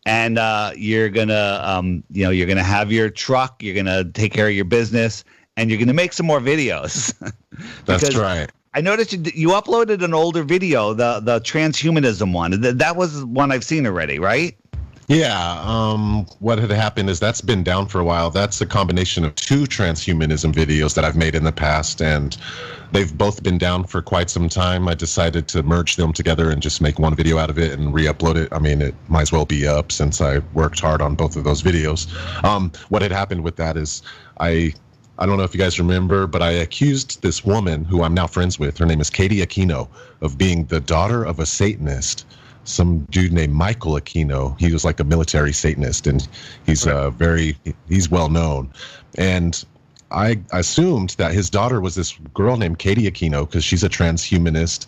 And you're gonna have your truck. You're gonna take care of your business, and you're gonna make some more videos. That's right. I noticed you uploaded an older video, the transhumanism one. That was one I've seen already, right? Yeah, what had happened is that's been down for a while. That's a combination of 2 transhumanism videos that I've made in the past, and they've both been down for quite some time. I decided to merge them together and just make one video out of it and re-upload it. I mean, it might as well be up since I worked hard on both of those videos. What had happened with that is I don't know if you guys remember, but I accused this woman who I'm now friends with, her name is Katie Aquino, of being the daughter of a Satanist. Some dude named Michael Aquino. He was like a military Satanist, and he's he's well known. And I assumed that his daughter was this girl named Katie Aquino because she's a transhumanist.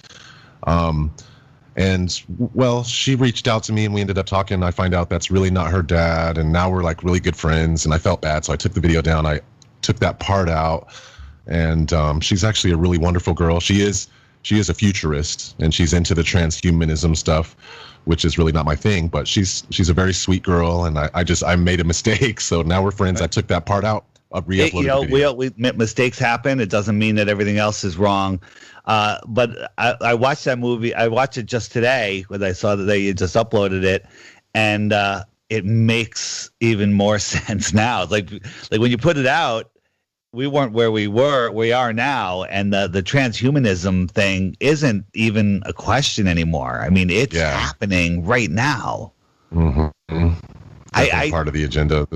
And well, she reached out to me and we ended up talking. I find out that's really not her dad, and now we're like really good friends. And I felt bad, so I took the video down. I took that part out, and she's actually a really wonderful girl. She is a futurist, and she's into the transhumanism stuff, which is really not my thing, but she's a very sweet girl, and I made a mistake, so now we're friends. I took that part out. Re-uploaded the video. Mistakes happen. It doesn't mean that everything else is wrong. But I watched that movie. I watched it just today when I saw that they just uploaded it, and it makes even more sense now. Like when you put it out, we weren't where we are now, and the transhumanism thing isn't even a question anymore. I mean, it's happening right now. Mm-hmm. I part of the agenda.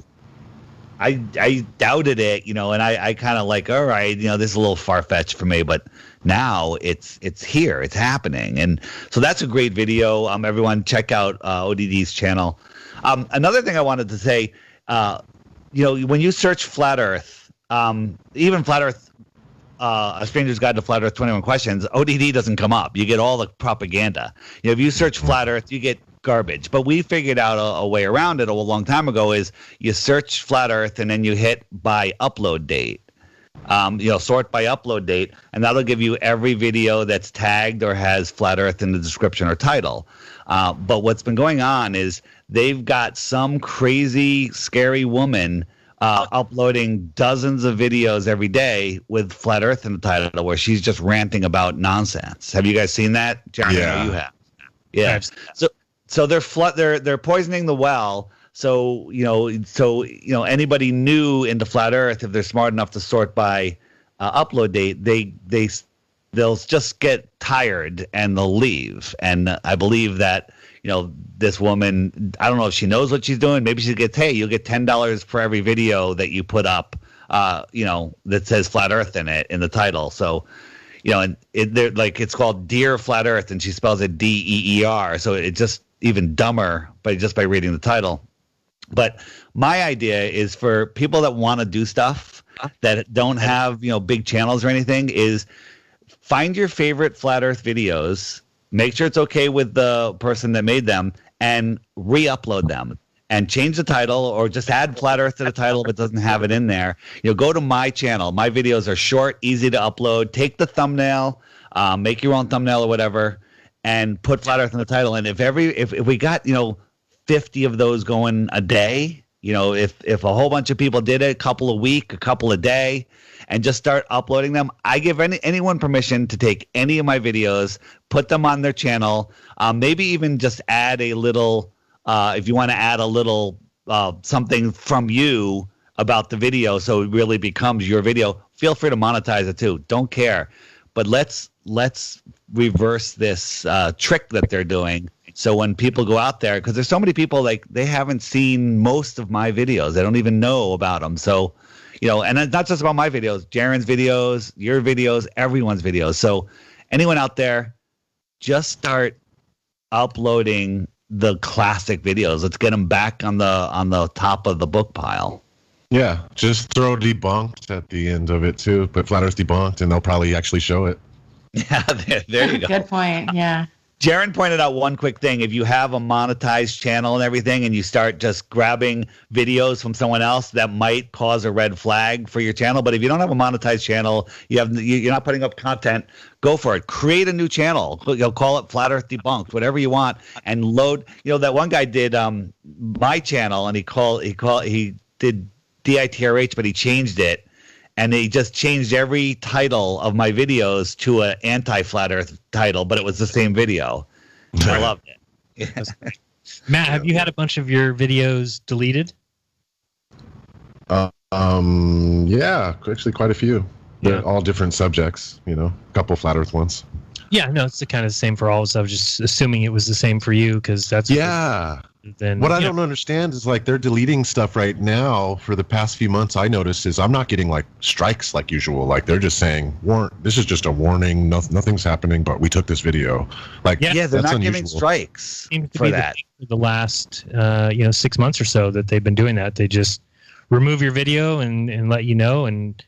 I doubted it, and I kind of like, all right, this is a little far-fetched for me, but now it's here, it's happening. And so that's a great video. Everyone check out ODD's channel. Another thing I wanted to say, when you search Flat Earth, even Flat Earth, A Stranger's Guide to Flat Earth 21 Questions, ODD doesn't come up. You get all the propaganda. If you search Flat Earth, you get garbage. But we figured out a way around it a long time ago is you search Flat Earth and then you hit by upload date. Sort by upload date, and that'll give you every video that's tagged or has Flat Earth in the description or title. But what's been going on is they've got some crazy, scary woman uploading dozens of videos every day with Flat Earth in the title, where she's just ranting about nonsense. Have you guys seen that, Jeran? Yeah, you have. Yeah. So they're poisoning the well. So anybody new into Flat Earth, if they're smart enough to sort by upload date, they'll just get tired and they'll leave. And I believe that this woman, I don't know if she knows what she's doing. Maybe she gets, hey, you'll get $10 for every video that you put up, that says Flat Earth in it in the title. So, they're like, it's called Dear Flat Earth, and she spells it DEER. So it's just even dumber, just by reading the title. But my idea is for people that want to do stuff that don't have, big channels or anything, is find your favorite Flat Earth videos, make sure it's okay with the person that made them, and re-upload them. And change the title, or just add Flat Earth to the title if it doesn't have it in there. Go to my channel. My videos are short, easy to upload. Take the thumbnail, make your own thumbnail or whatever, and put Flat Earth in the title. And if we got 50 of those going a day, if a whole bunch of people did it, a couple a week, a couple a day, and just start uploading them, I give anyone permission to take any of my videos, put them on their channel, maybe even just add a little, if you want to add a little something from you about the video, so it really becomes your video. Feel free to monetize it too. Don't care. But let's reverse this trick that they're doing. So when people go out there, because there's so many people, like, they haven't seen most of my videos. They don't even know about them. So, and it's not just about my videos, Jeran's videos, your videos, everyone's videos. So anyone out there, just start uploading the classic videos. Let's get them back on the top of the book pile. Yeah, just throw debunked at the end of it too. Put Flat Earth debunked, and they'll probably actually show it. Yeah, there you go. Good point. Yeah. Jeran pointed out one quick thing. If you have a monetized channel and everything, and you start just grabbing videos from someone else, that might cause a red flag for your channel. But if you don't have a monetized channel, you're not putting up content, go for it. Create a new channel. Call it Flat Earth Debunked, whatever you want, and load. That one guy did my channel, and he did DITRH, but he changed it. And they just changed every title of my videos to an anti-Flat Earth title, but it was the same video. I loved it. Matt, have you had a bunch of your videos deleted? Yeah, actually quite a few. They're all different subjects, a couple flat earth ones. Yeah, no, it's the kind of the same for all of us. I was just assuming it was the same for you because that's what I don't understand is like they're deleting stuff right now. For the past few months, I noticed is I'm not getting like strikes like usual. Like they're just saying, this is just a warning. Nothing's happening, but we took this video. Like they're that's not unusual. giving strikes for that. The last 6 months or so that they've been doing that. They just remove your video and let you know, and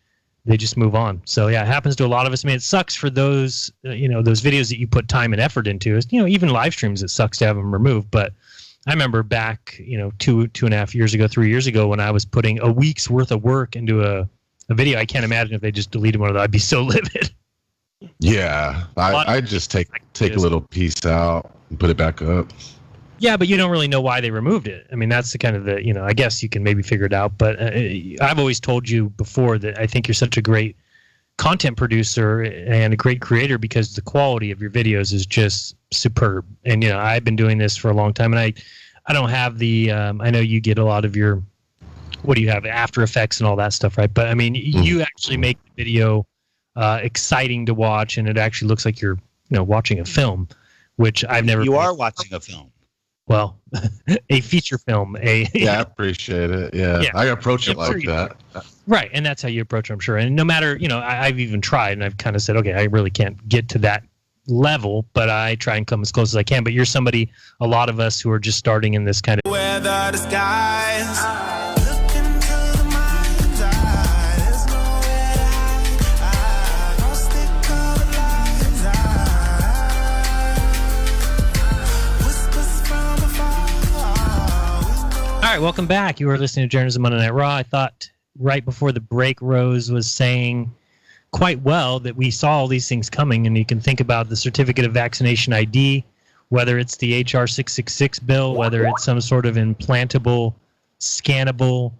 they just move on. So yeah, it happens to a lot of us. I mean, it sucks for those those videos that you put time and effort into. Even live streams, it sucks to have them removed. But I remember back 2.5 years ago, 3 years ago, when I was putting a week's worth of work into a video. I can't imagine if they just deleted one of those. I'd be so livid. Yeah, I just take a little piece out and put it back up. Yeah, but you don't really know why they removed it. I mean, that's the kind of I guess you can maybe figure it out. But I've always told you before that I think you're such a great content producer and a great creator because the quality of your videos is just superb. And, I've been doing this for a long time, and I don't have the I know you get a lot of your, what do you have, After Effects and all that stuff, right? But, I mean, you actually make the video exciting to watch, and it actually looks like you're, watching a film, which I've never. You are watching a film. Well, a feature film. Yeah, I appreciate it. Yeah. I approach it like that. Right, and that's how you approach it, I'm sure. And no matter, I've even tried, and I've kind of said, okay, I really can't get to that level, but I try and come as close as I can. But you're somebody, a lot of us who are just starting in this kind of... Weather the skies. All right, welcome back. You are listening to Jeranism Monday Night Raw. I thought right before the break, Rose was saying quite well that we saw all these things coming, and you can think about the certificate of vaccination ID, whether it's the HR 666 bill, whether it's some sort of implantable, scannable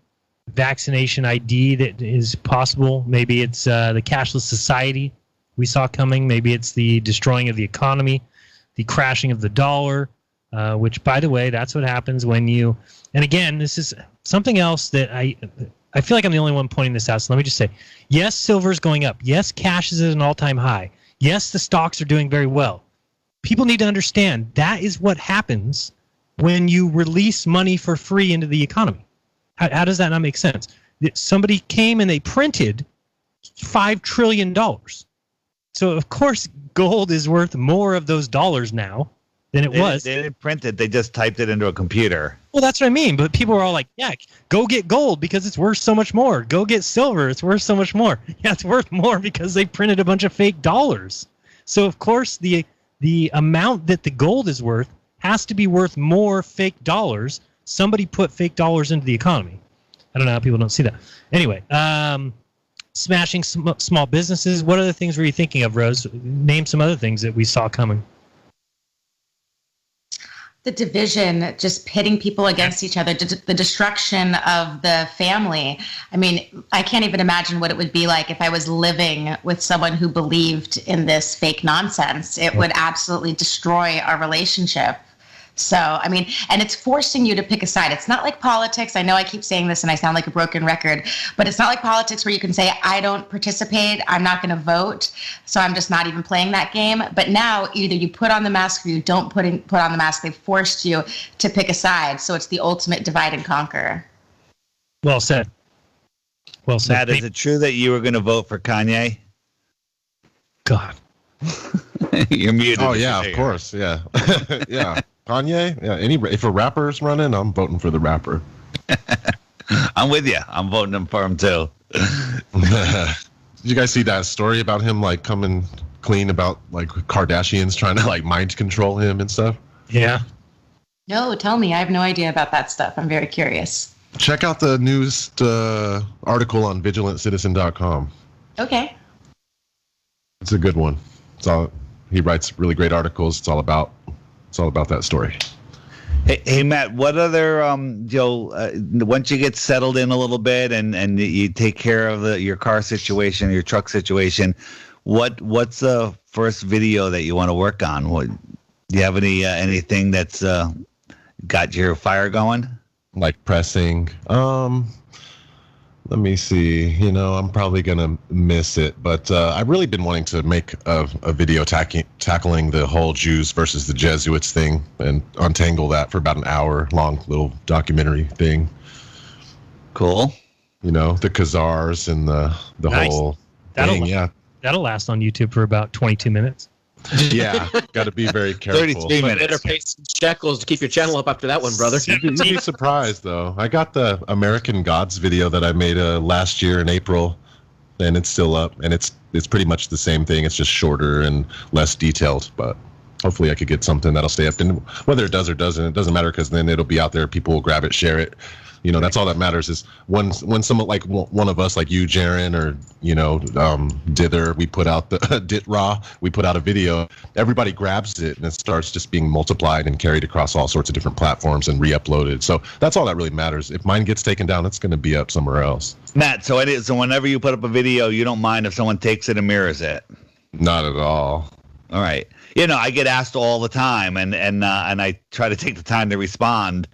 vaccination ID that is possible. Maybe it's the cashless society we saw coming. Maybe it's the destroying of the economy, the crashing of the dollar, which, by the way, that's what happens when you... And again, this is something else that I feel like I'm the only one pointing this out. So let me just say, yes, silver's going up. Yes, cash is at an all-time high. Yes, the stocks are doing very well. People need to understand that is what happens when you release money for free into the economy. How does that not make sense? Somebody came and they printed $5 trillion. So, of course, gold is worth more of those dollars now than it was. They didn't print it. They just typed it into a computer. Well, that's what I mean. But people are all like, yeah, go get gold because it's worth so much more. Go get silver. It's worth so much more. Yeah, it's worth more because they printed a bunch of fake dollars. So, of course, the amount that the gold is worth has to be worth more fake dollars. Somebody put fake dollars into the economy. I don't know how people don't see that. Anyway, smashing small businesses. What other things were you thinking of, Rose? Name some other things that we saw coming. The division, just pitting people against each other, the destruction of the family. I mean, I can't even imagine what it would be like if I was living with someone who believed in this fake nonsense. It would absolutely destroy our relationship. So, I mean, and it's forcing you to pick a side. It's not like politics. I know I keep saying this and I sound like a broken record, but it's not like politics where you can say, I don't participate, I'm not going to vote, so I'm just not even playing that game. But now either you put on the mask or you don't put on the mask. They've forced you to pick a side. So it's the ultimate divide and conquer. Well said. Well said. Matt, is it true that you were going to vote for Kanye? God. You're muted. Oh, yeah, of course. Yeah. Yeah. Kanye? Yeah. If a rapper's running, I'm voting for the rapper. I'm with you. I'm voting for him too. Did you guys see that story about him like coming clean about like Kardashians trying to like mind control him and stuff? Yeah. No, tell me. I have no idea about that stuff. I'm very curious. Check out the news article on vigilanttcitizen.com. Okay. It's a good one. He writes really great articles. It's all about that story. Hey Matt, what other once you get settled in a little bit and you take care of your car situation, your truck situation, what's the first video that you want to work on? Do you have anything that's got your fire going? Like pressing. Let me see. I'm probably gonna miss it, but I've really been wanting to make a video tackling the whole Jews versus the Jesuits thing and untangle that for about an hour-long little documentary thing. Cool. The Khazars and the Nice. whole thing. Yeah. That'll last on YouTube for about 22 minutes. Yeah, got to be very careful. 33 minutes. Better pay some shekels to keep your channel up after that one, brother. You'd be surprised, though. I got the American Gods video that I made last year in April, and it's still up, and it's pretty much the same thing. It's just shorter and less detailed, but hopefully I could get something that'll stay up. And whether it does or doesn't, it doesn't matter, because then it'll be out there. People will grab it, share it. That's all that matters is when someone like one of us, like you, Jeran, or Dither, we put out the DITRH RAW, we put out a video, everybody grabs it and it starts just being multiplied and carried across all sorts of different platforms and re-uploaded. So that's all that really matters. If mine gets taken down, it's going to be up somewhere else. Matt, so whenever you put up a video, you don't mind if someone takes it and mirrors it? Not at all. All right. I get asked all the time, and I try to take the time to respond.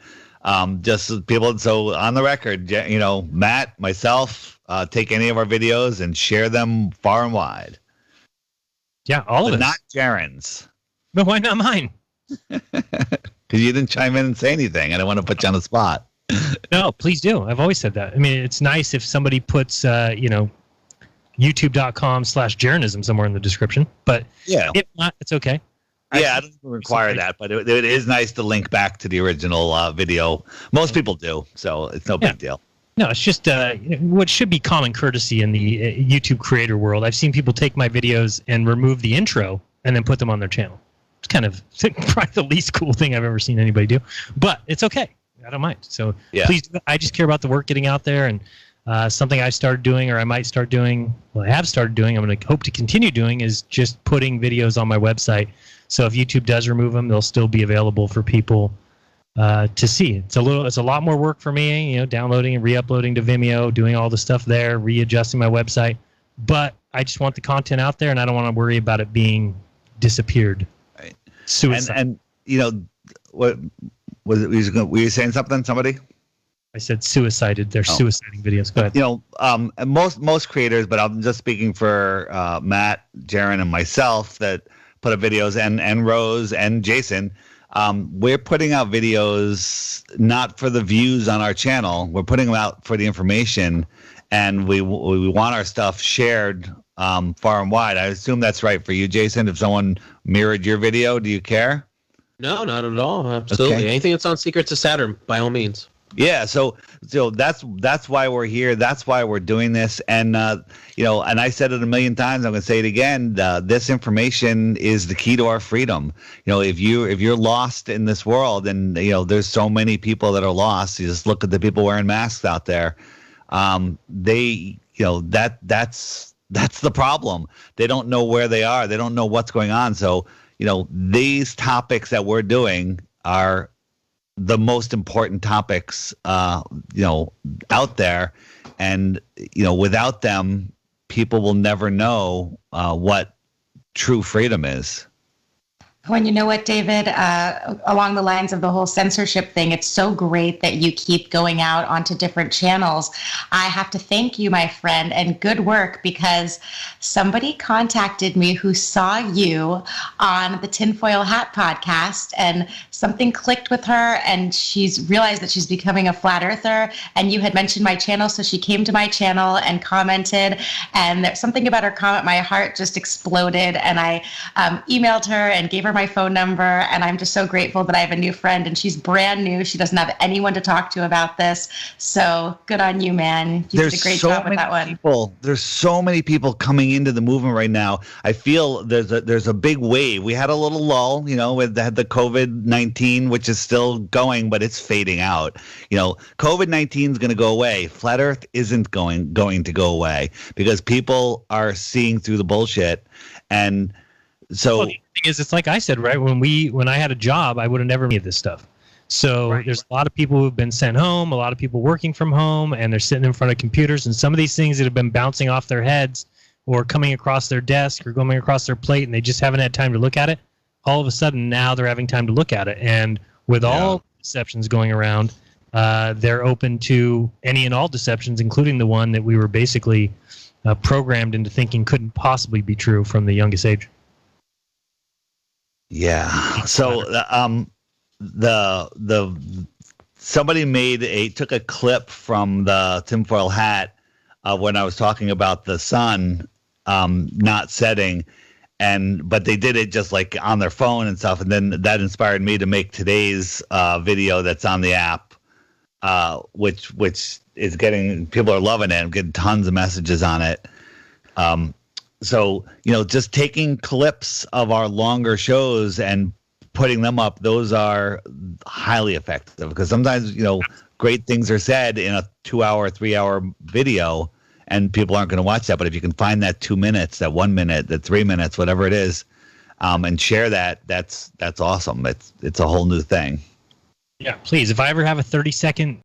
Just so people, so on the record, Matt, myself, take any of our videos and share them far and wide. Yeah, all of it. Not Jeran's. But why not mine? Because you didn't chime in and say anything. I don't want to put you on the spot. No, please do. I've always said that. I mean, it's nice if somebody puts, youtube.com/Jeranism somewhere in the description. But yeah, if not, it's okay. Yeah, I don't require that, but it is nice to link back to the original video. Most people do, so it's no big deal. No, it's just what should be common courtesy in the YouTube creator world. I've seen people take my videos and remove the intro and then put them on their channel. It's kind of probably the least cool thing I've ever seen anybody do, but it's okay. I don't mind. So please, I just care about the work getting out there, and something I started doing, or I might start doing, I have started doing, I'm going to hope to continue doing, is just putting videos on my website. So if YouTube does remove them, they'll still be available for people to see. It's a lot more work for me, downloading and re-uploading to Vimeo, doing all the stuff there, readjusting my website. But I just want the content out there, and I don't want to worry about it being disappeared. Right. Suicide. And what was it? Were you saying something? Somebody? I said suicided. They're suiciding videos. Go ahead. Most creators, but I'm just speaking for Matt, Jeran, and myself that put up videos, and Rose and Jason. We're putting out videos not for the views on our channel. We're putting them out for the information, and we want our stuff shared far and wide. I assume that's right for you, Jason. If someone mirrored your video, do you care? No, not at all. Absolutely. Okay. Anything that's on Secrets of Saturn, by all means. Yeah, so that's why we're here. That's why we're doing this, and and I said it a million times. I'm going to say it again. This information is the key to our freedom. If you're lost in this world, and there's so many people that are lost. You just look at the people wearing masks out there. That's the problem. They don't know where they are. They don't know what's going on. So these topics that we're doing are the most important topics, out there, and without them, people will never know what true freedom is. Well, you know what, David, along the lines of the whole censorship thing, it's so great that you keep going out onto different channels. I have to thank you, my friend, and good work, because somebody contacted me who saw you on the Tinfoil Hat podcast, and something clicked with her, and she's realized that she's becoming a flat earther, and you had mentioned my channel, so she came to my channel and commented, and there's something about her comment, my heart just exploded, and I emailed her and gave her my phone number, and I'm just so grateful that I have a new friend, and she's brand new. She doesn't have anyone to talk to about this, so good on you, man. You did a great job with that one. There's so many people coming into the movement right now. I feel there's a big wave. We had a little lull, with the COVID-19, which is still going, but it's fading out. COVID-19 is going to go away. Flat Earth isn't going to go away, because people are seeing through the bullshit. And so the thing is, it's like I said, right? When I had a job, I would have never made this stuff. So there's a lot of people who've been sent home, a lot of people working from home, and they're sitting in front of computers, and some of these things that have been bouncing off their heads or coming across their desk or going across their plate, and they just haven't had time to look at it. All of a sudden, now they're having time to look at it. And with all deceptions going around. They're open to any and all deceptions, including the one that we were basically programmed into thinking couldn't possibly be true from the youngest age. Yeah. So somebody took a clip from the tinfoil hat when I was talking about the sun not setting, but they did it just like on their phone and stuff, and then that inspired me to make today's video that's on the app, which is getting, people are loving it. I'm getting tons of messages on it. So, just taking clips of our longer shows and putting them up, those are highly effective, because sometimes, great things are said in a 2-hour, 3-hour video and people aren't going to watch that. But if you can find that 2 minutes, that 1 minute, that 3 minutes, whatever it is, and share that's awesome. It's a whole new thing. Yeah, please. If I ever have a 30-second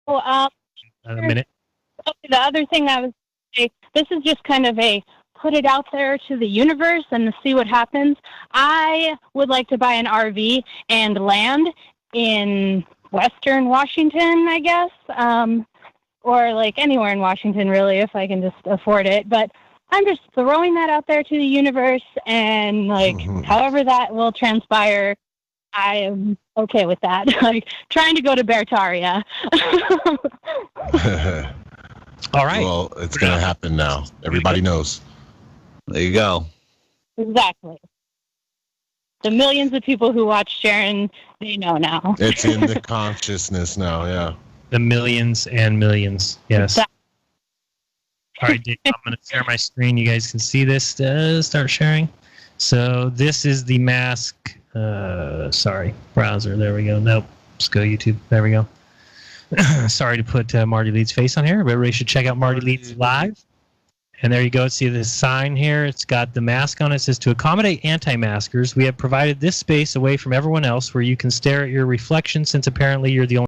a minute. The other thing I was saying, this is just kind of a put it out there to the universe and see what happens. I would like to buy an RV and land in Western Washington, I guess, or like anywhere in Washington, really, if I can just afford it. But I'm just throwing that out there to the universe, and like however that will transpire, I am okay with that. Like trying to go to Bertaria. All right. Well, it's going to happen now. Everybody knows. There you go. Exactly. The millions of people who watch Jeran, they know now. It's in the consciousness now, yeah. The millions and millions, yes. All right, Dave, I'm going to share my screen. You guys can see this. Start sharing. So this is the mask. Sorry, browser. There we go. Nope. Let's go YouTube. There we go. Sorry to put Marty Leeds' face on here. Everybody should check out Marty Leeds live. And there you go. See this sign here? It's got the mask on it. It says, to accommodate anti-maskers, we have provided this space away from everyone else where you can stare at your reflection, since apparently you're the only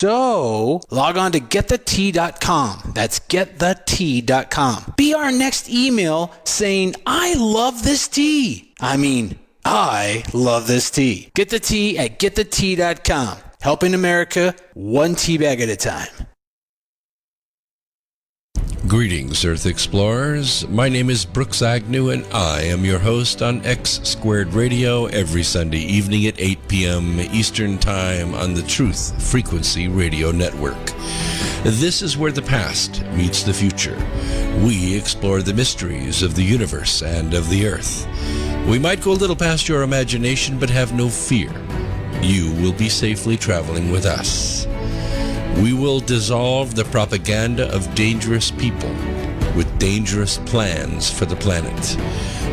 So, log on to getthetea.com. That's getthetea.com. Be our next email saying, I love this tea. I mean, I love this tea. Get the tea at getthetea.com. Helping America one tea bag at a time. Greetings, Earth Explorers. My name is Brooks Agnew, and I am your host on X Squared Radio every Sunday evening at 8 p.m. Eastern Time on the Truth Frequency Radio Network. This is where the past meets the future. We explore the mysteries of the universe and of the Earth. We might go a little past your imagination, but have no fear. You will be safely traveling with us. We will dissolve the propaganda of dangerous people with dangerous plans for the planet.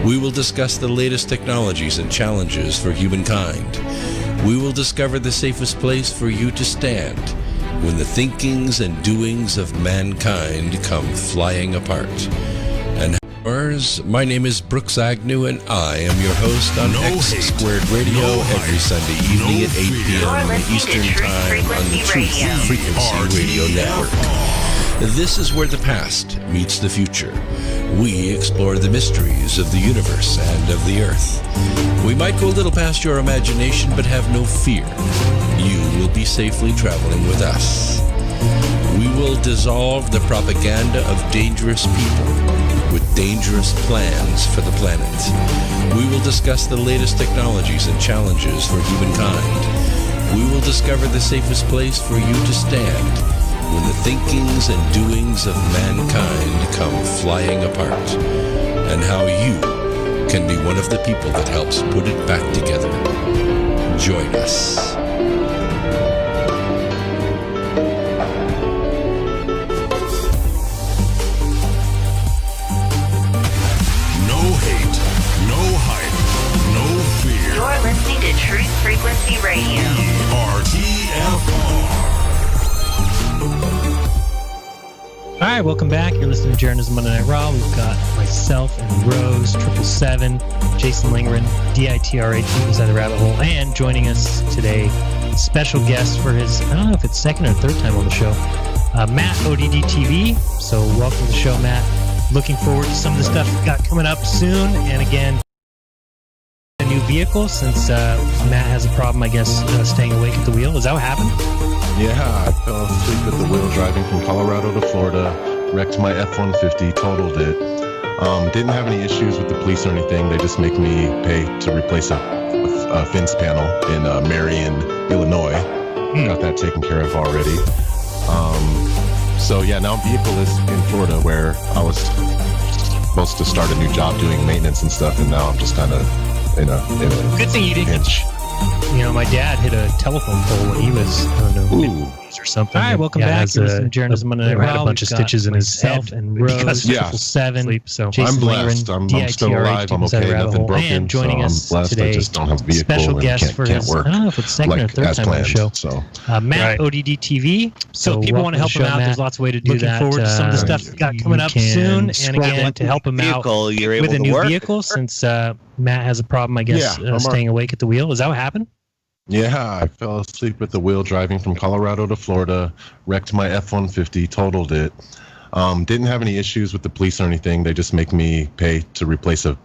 We will discuss the latest technologies and challenges for humankind. We will discover the safest place for you to stand when the thinkings and doings of mankind come flying apart. And my name is Brooks Agnew, and I am your host on X Squared Radio every Sunday evening at 8 p.m. Eastern Time on the Truth Frequency Radio Network. This is where the past meets the future. We explore the mysteries of the universe and of the Earth. We might go a little past your imagination, but have no fear. You will be safely traveling with us. We will dissolve the propaganda of dangerous people with dangerous plans for the planet. We will discuss the latest technologies and challenges for humankind. We will discover the safest place for you to stand when the thinkings and doings of mankind come flying apart, and how you can be one of the people that helps put it back together. Join us. To Truth Frequency Radio. TFR. All right, welcome back. You're listening to Jeranism RAW. We've got myself and Rose, 777, Jason Lingerin, DITRH Inside the Rabbit Hole, and joining us today, special guest for his, I don't know if it's second or third time on the show, Matt, ODD TV. So welcome to the show, Matt. Looking forward to some of the stuff we've got coming up soon. And again, a new vehicle, since Matt has a problem, I guess, staying awake at the wheel. Is that what happened? Yeah, I fell asleep at the wheel driving from Colorado to Florida, wrecked my F-150, totaled it. Didn't have any issues with the police or anything. They just make me pay to replace a fence panel in Marion, Illinois. Got that taken care of already. So yeah, now vehicle is in Florida, where I was supposed to start a new job doing maintenance and stuff, and now I'm just kind of in a Good thing you didn't. pinch. You know, my dad hit a telephone pole when he was, I don't know, or something. All right, welcome back. Has a Jeranism Monday Night Raw. Had a bunch of stitches in his head and because of Yeah. 777. Sleep, so I'm blessed. I'm still alive. I'm okay. Nothing broken. And joining so us I'm blessed. today, I just don't have a vehicle special and guest for can't his, work I don't know if it's second or third as time on the planned. show. So Matt, ODD TV. So if people want to help him out, there's lots of ways to do Looking that. forward to some of the stuff we got coming up soon. And again, to help him out you're able with a to new work. vehicle, since Matt has a problem, I guess, staying awake at the wheel. Is that what happened? yeah, I fell asleep at the wheel driving from Colorado to Florida, wrecked my F-150, totaled it. Didn't have any issues with the police or anything. They just make me pay to replace a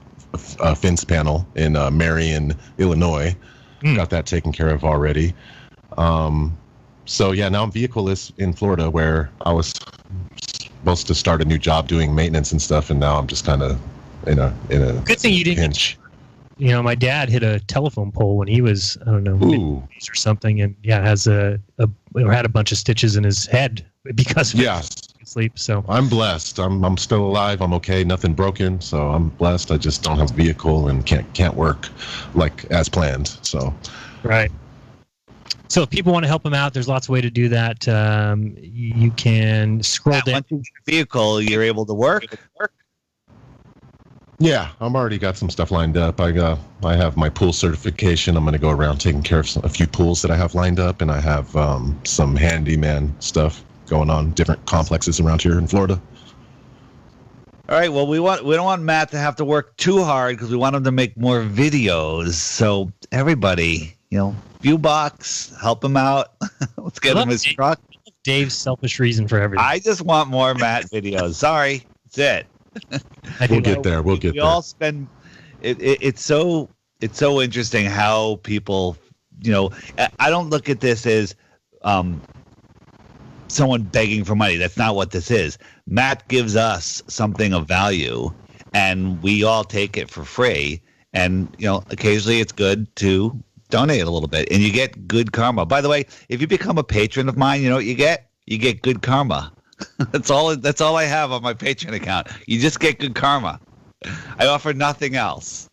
fence panel in Marion, Illinois. Got that taken care of already. So yeah, now I'm vehicleless in Florida, where I was supposed to start a new job doing maintenance and stuff, and now I'm just kind of in a Good thing you didn't. pinch. You know, my dad hit a telephone pole when he was, I don't know, mid-50s or something, and had a bunch of stitches in his head because of sleep. So I'm blessed. I'm still alive. I'm okay. Nothing broken. So I'm blessed. I just don't have a vehicle and can't work like as planned. So right. So if people want to help him out, there's lots of ways to do that. You can scroll down. Once you get a vehicle, you're able to work. yeah, I'm already got some stuff lined up. I have my pool certification. I'm going to go around taking care of a few pools that I have lined up, and I have some handyman stuff going on, different complexes around here in Florida. All right. Well, we don't want Matt to have to work too hard because we want him to make more videos. So everybody, Viewbox, help him out. Let's get him his truck. Dave's selfish reason for everything. I just want more Matt videos. Sorry, that's it. We'll get there. We'll get we there. all spend. It's so interesting how people. I don't look at this as someone begging for money. That's not what this is. Matt gives us something of value, and we all take it for free. And occasionally it's good to donate a little bit, and you get good karma. By the way, if you become a patron of mine, you know what you get? You get good karma. That's all I have on my Patreon account. You just get good karma. I offer nothing else.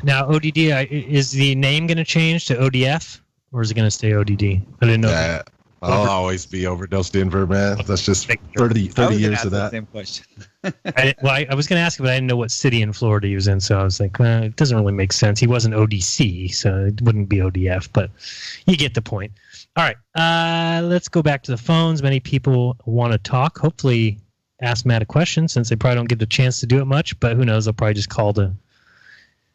Now, ODD, is the name going to change to ODF, or is it going to stay ODD? I didn't know. I'll always be Overdose Denver, man. That's just 30 years of that. Same question. I was going to ask him, but I didn't know what city in Florida he was in, so I was like, it doesn't really make sense. He wasn't ODC, so it wouldn't be ODF, but you get the point. All right, let's go back to the phones. Many people want to talk. Hopefully ask Matt a question, since they probably don't get the chance to do it much, but who knows, they'll probably just call to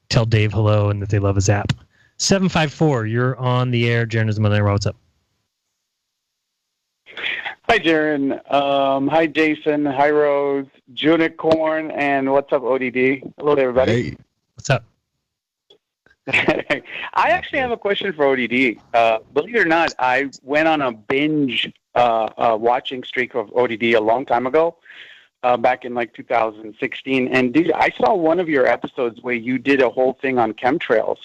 tell Dave hello and that they love his app. 754, you're on the air. Jeranism Monday Night Raw, what's up? Hi, Jeran. Hi, Jason. Hi, Rose. Unicorn. And what's up, ODD? Hello, everybody. Hey. What's up? I actually have a question for ODD. Believe it or not, I went on a binge watching streak of ODD a long time ago, back in like 2016. And I saw one of your episodes where you did a whole thing on chemtrails,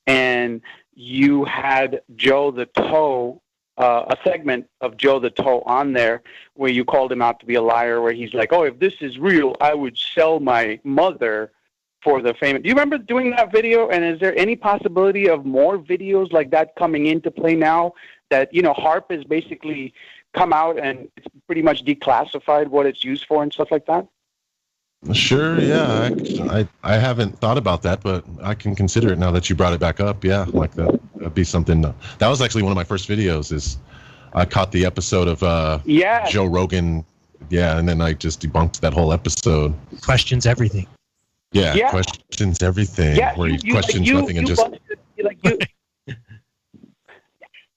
and you had Joe the Toe, a segment of Joe the Toe on there where you called him out to be a liar, where he's like, oh, if this is real, I would sell my mother for the fame. Do you remember doing that video? And is there any possibility of more videos like that coming into play now that, HARP has basically come out and it's pretty much declassified what it's used for and stuff like that? Sure, yeah. I haven't thought about that, but I can consider it now that you brought it back up. Yeah, like that. That'd be something. That was actually one of my first videos. Is I caught the episode of Joe Rogan. Yeah, and then I just debunked that whole episode. Questions everything. Yeah. Questions everything. Yeah, where he questions nothing and just.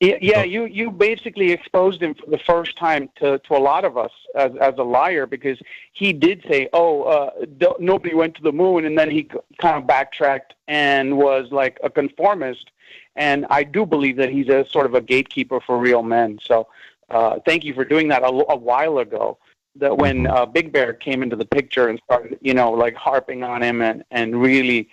You basically exposed him for the first time to a lot of us as a liar, because he did say, nobody went to the moon, and then he kind of backtracked and was like a conformist. And I do believe that he's a sort of a gatekeeper for real men. So thank you for doing that a while ago. That when Big Bear came into the picture and started, harping on him and really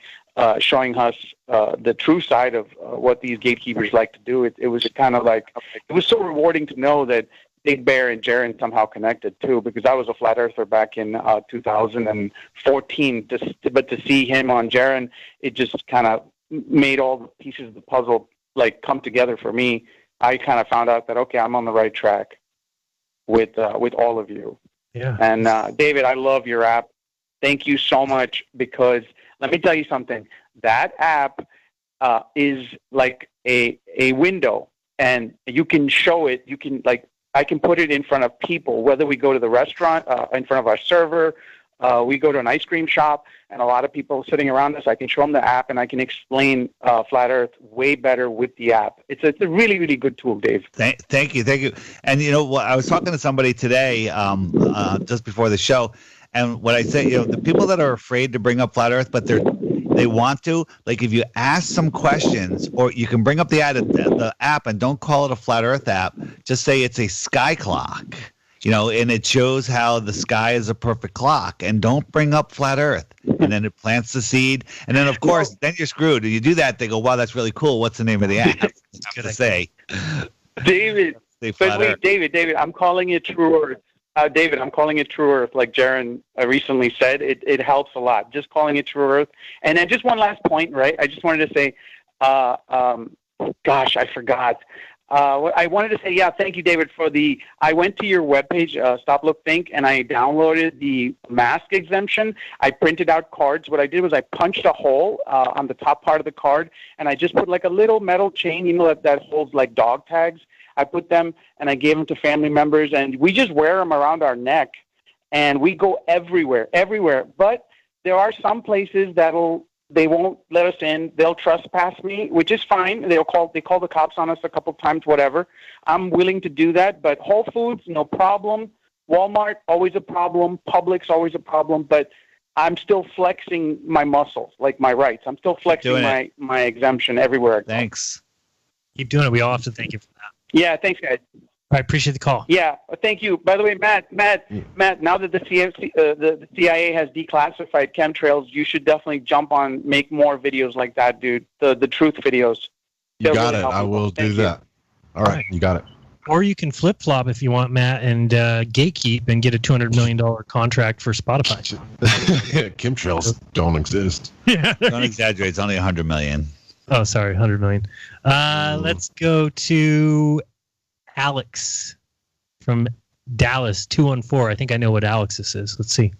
showing us the true side of what these gatekeepers like to do. It was kind of like, it was so rewarding to know that Big Bear and Jeran somehow connected too, because I was a flat earther back in 2014. But to see him on Jeran, it just kind of made all the pieces of the puzzle like come together for me. I kind of found out that, okay, I'm on the right track with all of you. Yeah. And David, I love your app. Thank you so much, because let me tell you something. That app is like a window, and you can show it. You can I can put it in front of people, whether we go to the restaurant, in front of our server, we go to an ice cream shop, and a lot of people sitting around us. I can show them the app, and I can explain Flat Earth way better with the app. It's a really, really good tool, Dave. Thank you. And you know what? I was talking to somebody today, just before the show, and what I say, the people that are afraid to bring up Flat Earth, but they want to, like, if you ask some questions, or you can bring up the app and don't call it a Flat Earth app, just say it's a sky clock, and it shows how the sky is a perfect clock, and don't bring up Flat Earth. And then it plants the seed. And then, of course, then you're screwed. If you do that, they go, wow, that's really cool. What's the name of the app? Good to say. David, David, I'm calling it True Earth. David, I'm calling it True Earth, like Jeran recently said. It helps a lot, just calling it True Earth. And then just one last point, right? I just wanted to say, gosh, I forgot. I wanted to say, thank you, David, I went to your webpage, Stop, Look, Think, and I downloaded the mask exemption. I printed out cards. What I did was I punched a hole on the top part of the card, and I just put like a little metal chain, that holds like dog tags. I put them, and I gave them to family members, and we just wear them around our neck, and we go everywhere. But there are some places they won't let us in. They'll trespass me, which is fine. They call the cops on us a couple times, whatever. I'm willing to do that. But Whole Foods, no problem. Walmart, always a problem. Publix, always a problem. But I'm still flexing my muscles, like my rights. I'm still flexing my exemption everywhere I go. Thanks. Keep doing it. We all have to thank you for that. Yeah, thanks, guys. I appreciate the call. Yeah, thank you. By the way, Matt. Now that the CIA has declassified chemtrails, you should definitely jump on, make more videos like that, dude. The truth videos. You got it. I will do that. All right, you got it. Or you can flip flop if you want, Matt, and gatekeep and get a $200 million contract for Spotify. Chemtrails don't exist. Yeah, don't exaggerate. It's only 100 million. Oh, sorry, 100 million. Let's go to Alex from Dallas, 214. I think I know what Alex's is. Let's see.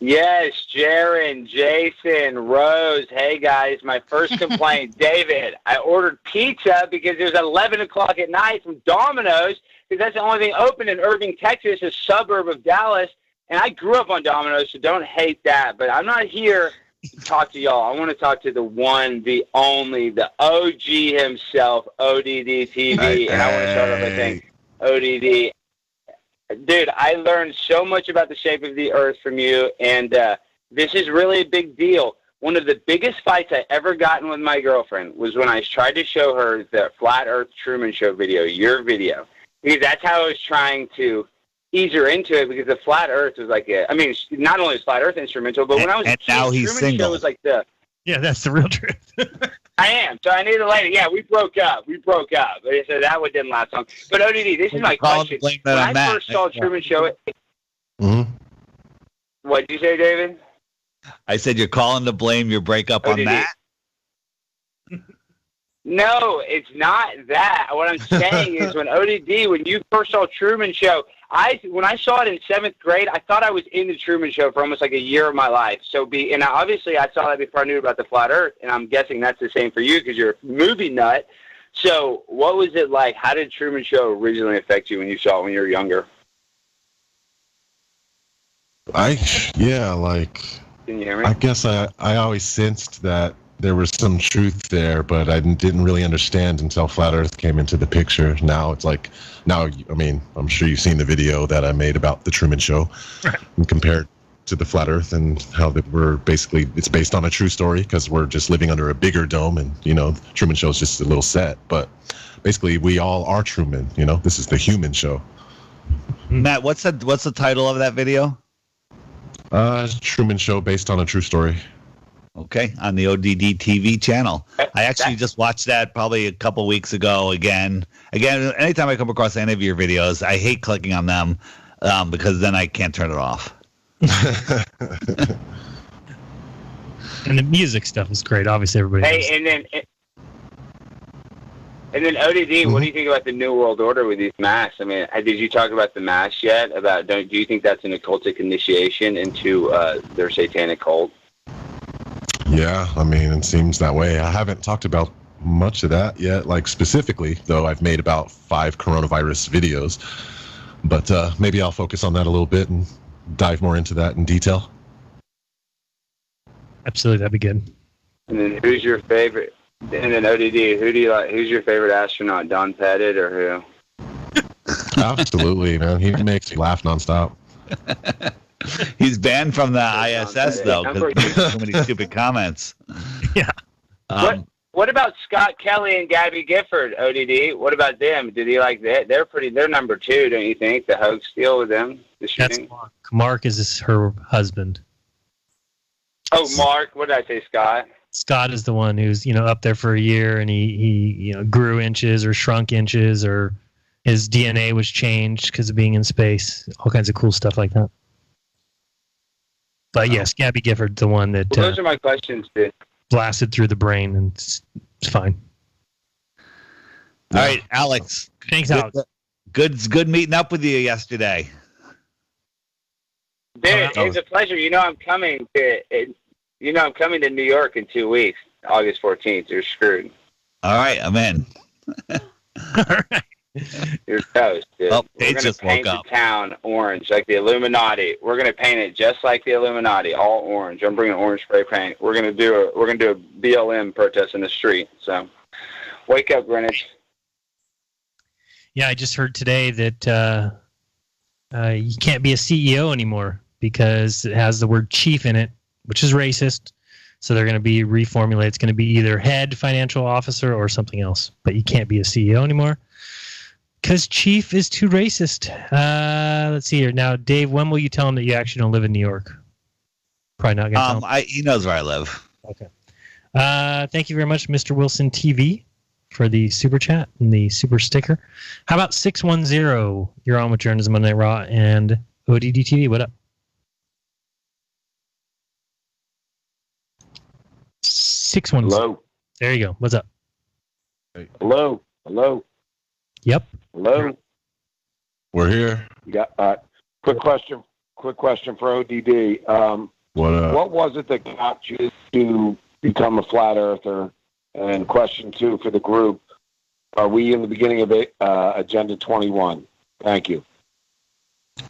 Yes, Jeran, Jason, Rose. Hey, guys, my first complaint. David, I ordered pizza because it was 11 o'clock at night from Domino's, because that's the only thing open in Irving, Texas, a suburb of Dallas. And I grew up on Domino's, so don't hate that. But I'm not here talk to y'all. I want to talk to the one, the only, the OG himself, ODD TV, and I want to start off by saying, ODD, dude, I learned so much about the shape of the Earth from you, and this is really a big deal. One of the biggest fights I ever gotten with my girlfriend was when I tried to show her the Flat Earth Truman Show video, your video, because that's how I was trying to ease her into it, because the Flat Earth was like not only is Flat Earth instrumental, but when I was a kid, now he's Truman single. Show was like the... Yeah, that's the real truth. I am. So I need a lady. Yeah, we broke up. So that one didn't last long. But ODD, this is my question. When I first saw Truman Show... What did you say, David? I said you're calling to blame your breakup on that? No, it's not that. What I'm saying is when you first saw Truman Show, when I saw it in 7th grade, I thought I was in the Truman Show for almost like a year of my life. And obviously I saw that before I knew about the Flat Earth, and I'm guessing that's the same for you because you're a movie nut. So what was it like? How did Truman Show originally affect you when you saw it when you were younger? Can you hear me? I guess I always sensed that there was some truth there, but I didn't really understand until Flat Earth came into the picture. Now it's like, I'm sure you've seen the video that I made about the Truman Show, and compared to the Flat Earth and how it's based on a true story because we're just living under a bigger dome, and Truman Show is just a little set, but basically we all are Truman. This is the human show. Matt, what's the title of that video? Truman Show based on a true story. Okay, on the ODD TV channel. I actually just watched that probably a couple weeks ago again. Again, anytime I come across any of your videos, I hate clicking on them because then I can't turn it off. And the music stuff is great. Obviously, everybody knows. Hey, and then ODD, what do you think about the New World Order with these masks? I mean, did you talk about the masks yet? Do you think that's an occultic initiation into their satanic cult? Yeah, I mean, it seems that way. I haven't talked about much of that yet, like specifically, though I've made about 5 coronavirus videos. But maybe I'll focus on that a little bit and dive more into that in detail. Absolutely, that'd be good. And then who's your favorite? And then ODD, who do you like? Who's your favorite astronaut? Don Pettit or who? Absolutely, man. He makes me laugh nonstop. He's banned from the ISS though because there's so many stupid comments. Yeah. What about Scott Kelly and Gabby Gifford? ODD. What about them? Did he like that? They're number 2, don't you think? The hoax deal with them. The shooting. That's Mark is her husband. Oh, Mark. What did I say, Scott? Scott is the one who's up there for a year and he grew inches or shrunk inches or his DNA was changed because of being in space. All kinds of cool stuff like that. But yes, Gabby Gifford's the one that those are my questions, dude. Blasted through the brain, and it's fine. All right, Alex. Thanks, Alex. Good meeting up with you yesterday. Dude, it's a pleasure. I'm coming to New York in 2 weeks, August 14th. You're screwed. All right, I'm in. All right. You're toast, dude. Oh, We're going to paint the town orange like the Illuminati. We're going to paint it just like the Illuminati, all orange. I'm bringing orange spray paint. We're going to do a BLM protest in the street. So, wake up, Greenwich. Yeah, I just heard today that you can't be a CEO anymore because it has the word chief in it, which is racist. So they're going to be reformulated. It's going to be either head financial officer or something else. But you can't be a CEO anymore. Because chief is too racist. Let's see here. Now, Dave, when will you tell him that you actually don't live in New York? Probably not going to tell him. He knows where I live. Okay. Thank you very much, Mr. Wilson TV, for the super chat and the super sticker. How about 610? You're on with Jeranism Monday Night Raw and ODD TV. What up? 610. Hello. There you go. What's up? Hello. Hello. Yep. Hello. We're here. You got quick question for ODD. What up? What was it that got you to become a flat earther? And question 2 for the group: are we in the beginning of Agenda 21? Thank you.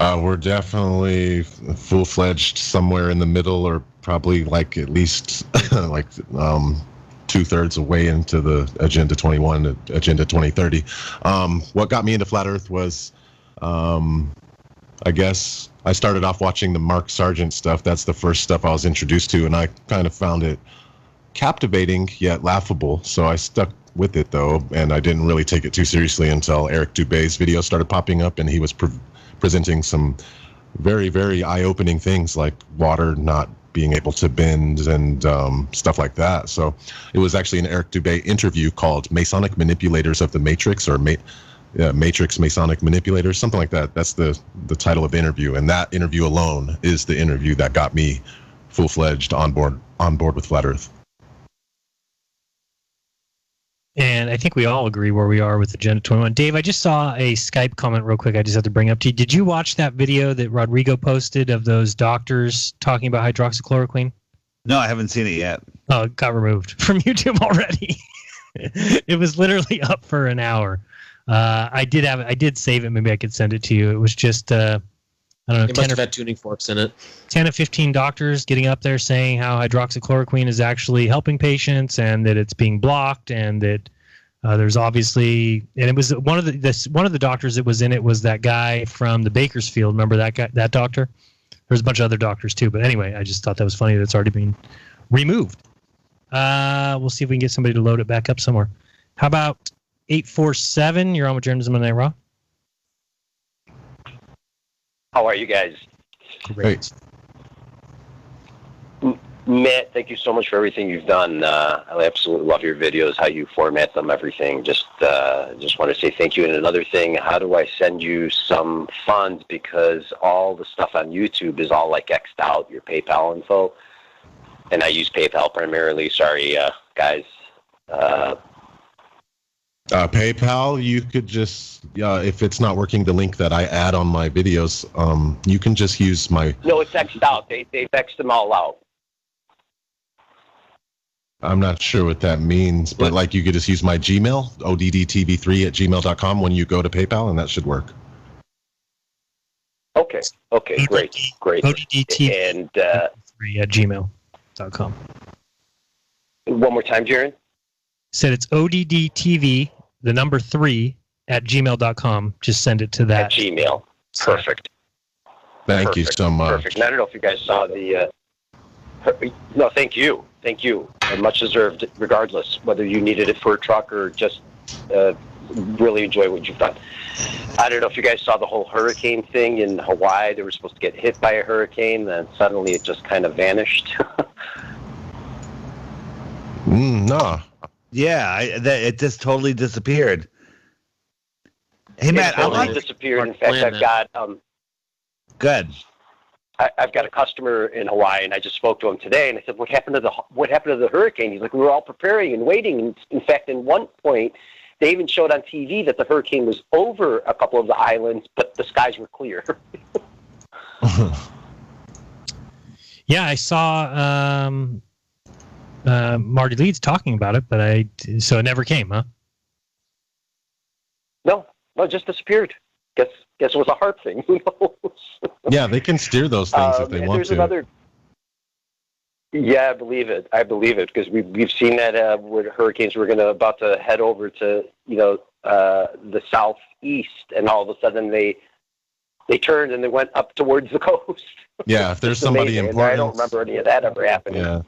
We're definitely full-fledged somewhere in the middle, or probably like at least like 2/3 away into the Agenda 21, Agenda 2030. What got me into Flat Earth was, I guess, I started off watching the Mark Sargent stuff. That's the first stuff I was introduced to, and I kind of found it captivating yet laughable. So I stuck with it, though, and I didn't really take it too seriously until Eric Dubé's video started popping up, and he was presenting some very, very eye-opening things like water not being able to bend and stuff like that. So it was actually an Eric Dubé interview called Masonic Manipulators of the Matrix, or Matrix Masonic Manipulators, something like that. That's the title of the interview. And that interview alone is the interview that got me full-fledged on board with Flat Earth. And I think we all agree where we are with Agenda 21. Dave, I just saw a Skype comment real quick I just have to bring up to you. Did you watch that video that Rodrigo posted of those doctors talking about hydroxychloroquine? No, I haven't seen it yet. Oh, it got removed from YouTube already. It was literally up for an hour. I did save it. Maybe I could send it to you. It was just, I don't know. It must have had tuning forks in it. 10 to 15 doctors getting up there saying how hydroxychloroquine is actually helping patients and that it's being blocked and that there's obviously, and it was one of the doctors that was in it was that guy from the Bakersfield. Remember that guy, that doctor? There's a bunch of other doctors too. But anyway, I just thought that was funny that it's already been removed. We'll see if we can get somebody to load it back up somewhere. How about 847? You're on with Jeranism Monday Night Raw. How are you guys? Great. Matt, thank you so much for everything you've done. I absolutely love your videos, how you format them, everything. Just want to say thank you. And another thing, how do I send you some funds? Because all the stuff on YouTube is all like X'd out, your PayPal info. And I use PayPal primarily. Sorry, guys. PayPal, you could just, if it's not working, the link that I add on my videos, you can just use my... No, it's X'd out. They've X'd them all out. I'm not sure what that means, but like you could just use my Gmail, oddtv3@gmail.com when you go to PayPal, and that should work. Okay, great. ODDTV3 And @gmail.com. One more time, Jeran. Said it's ODDTV, the number 3 @gmail.com. Just send it to that. At Gmail. Perfect. Thank you so much. Perfect. And I don't know if you guys saw the... no, thank you. Thank you. And much deserved, regardless, whether you needed it for a truck or just really enjoy what you've done. I don't know if you guys saw the whole hurricane thing in Hawaii. They were supposed to get hit by a hurricane, then suddenly it just kind of vanished. No. Yeah, it just totally disappeared. Hey, Matt, it totally disappeared. In fact, I've got... Good. I've got a customer in Hawaii, and I just spoke to him today, and I said, "What happened to the hurricane?" He's like, "We were all preparing and waiting." And in fact, in one point, they even showed on TV that the hurricane was over a couple of the islands, but the skies were clear. Yeah, I saw Marty Leeds talking about it, but so it never came, huh? No, it just disappeared. Guess it was a HARP thing. Who knows? Yeah, they can steer those things if they want to. Yeah, I believe it, because we've seen that with hurricanes. We're about to head over to the southeast, and all of a sudden they turned and they went up towards the coast. Yeah, if there's somebody important, I don't remember any of that ever happening. Yeah,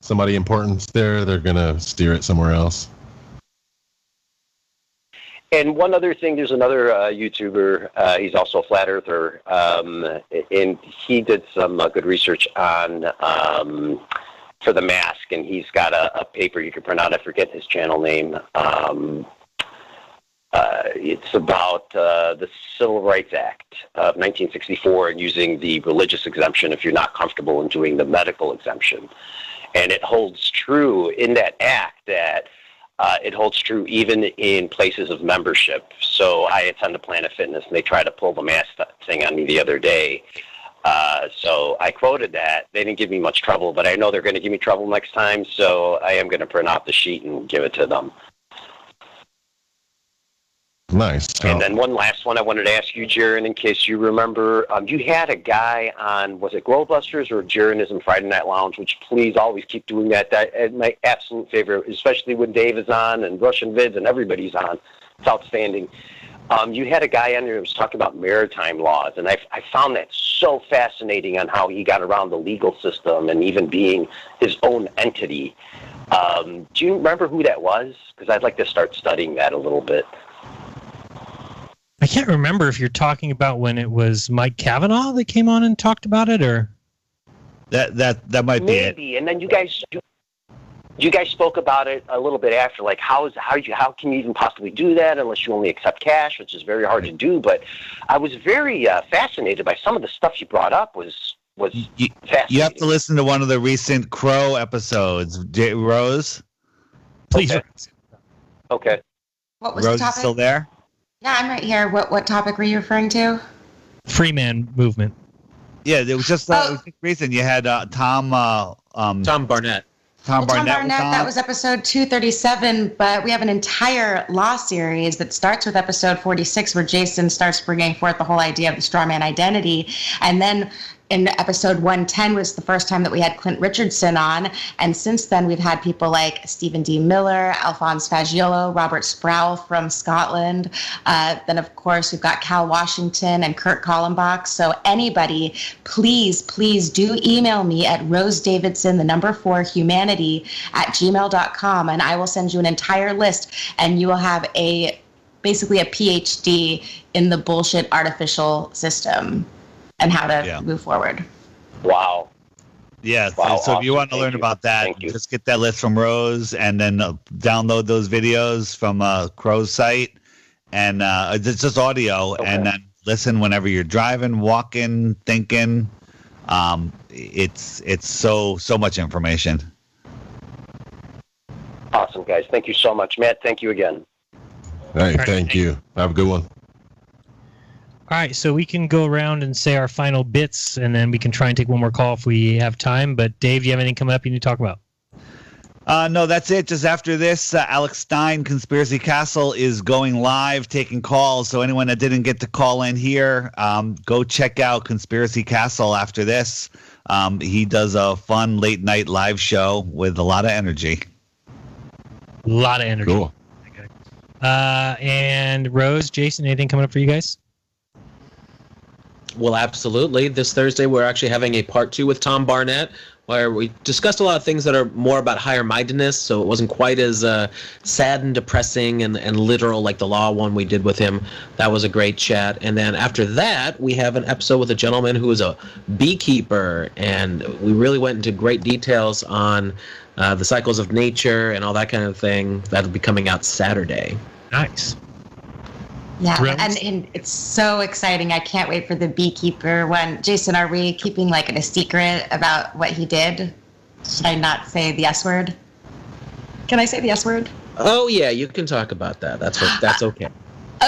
somebody important's there, they're gonna steer it somewhere else. And one other thing, there's another YouTuber, he's also a flat earther, and he did some good research on for the mask, and he's got a paper you can print out. I forget his channel name. It's about the Civil Rights Act of 1964 and using the religious exemption if you're not comfortable in doing the medical exemption. And it holds true in that act that it holds true even in places of membership. So I attend a Planet Fitness, and they tried to pull the mask thing on me the other day. So I quoted that. They didn't give me much trouble, but I know they're going to give me trouble next time, so I am going to print out the sheet and give it to them. Nice. And then one last one I wanted to ask you, Jeran, in case you remember. You had a guy on, was it Glowbusters or Jeranism Friday Night Lounge, which please always keep doing that. That's my absolute favorite, especially when Dave is on and Russian Vids and everybody's on. It's outstanding. You had a guy on there who was talking about maritime laws, and I found that so fascinating on how he got around the legal system and even being his own entity. Do you remember who that was? Because I'd like to start studying that a little bit. I can't remember if you're talking about when it was Mike Kavanaugh that came on and talked about it, or that might be it. Maybe. And then you guys spoke about it a little bit after, like how can you even possibly do that unless you only accept cash, which is very hard to do. But I was very fascinated by some of the stuff you brought up. Was fascinating. You have to listen to one of the recent Crow episodes, Rose. Please. Okay. What was Rose the topic? Still there? Yeah, I'm right here. What topic were you referring to? Free man movement. Yeah, it was just recent. You had Tom Barnett. Tom Barnett, that was episode 237, but we have an entire law series that starts with episode 46, where Jason starts bringing forth the whole idea of the strawman identity. And then in episode 110 was the first time that we had Clint Richardson on. And since then, we've had people like Stephen D. Miller, Alphonse Fagiolo, Robert Sproul from Scotland. Then, of course, we've got Cal Washington and Kurt Kallenbach. So anybody, please do email me at rosedavidson4humanity@gmail.com, and I will send you an entire list, and you will have basically a PhD in the bullshit artificial system and how to move forward. Wow. Yeah, Wow, so if you awesome. want to Thank learn you. about that, Thank you. just get that list from Rose and then download those videos from Crow's site. And it's just audio, and then listen whenever you're driving, walking, thinking. It's so much information. Awesome, guys. Thank you so much. Matt, thank you again. Hey, thank you. Have a good one. All right, so we can go around and say our final bits, and then we can try and take one more call if we have time. But Dave, do you have anything coming up you need to talk about? No, that's it. Just after this, Alex Stein, Conspiracy Castle, is going live, taking calls. So anyone that didn't get to call in here, go check out Conspiracy Castle after this. He does a fun late-night live show with a lot of energy. A lot of energy. Cool. And Rose, Jason, anything coming up for you guys? Well, absolutely. This Thursday, we're actually having a part 2 with Tom Barnett, where we discussed a lot of things that are more about higher-mindedness, so it wasn't quite as sad and depressing and literal like the law one we did with him. That was a great chat. And then after that, we have an episode with a gentleman who is a beekeeper, and we really went into great details on the cycles of nature and all that kind of thing. That'll be coming out Saturday. Nice. Yeah, and it's so exciting. I can't wait for the beekeeper one. Jason, are we keeping like a secret about what he did? Should I not say the S word? Can I say the S word? Oh, yeah, you can talk about that. That's okay.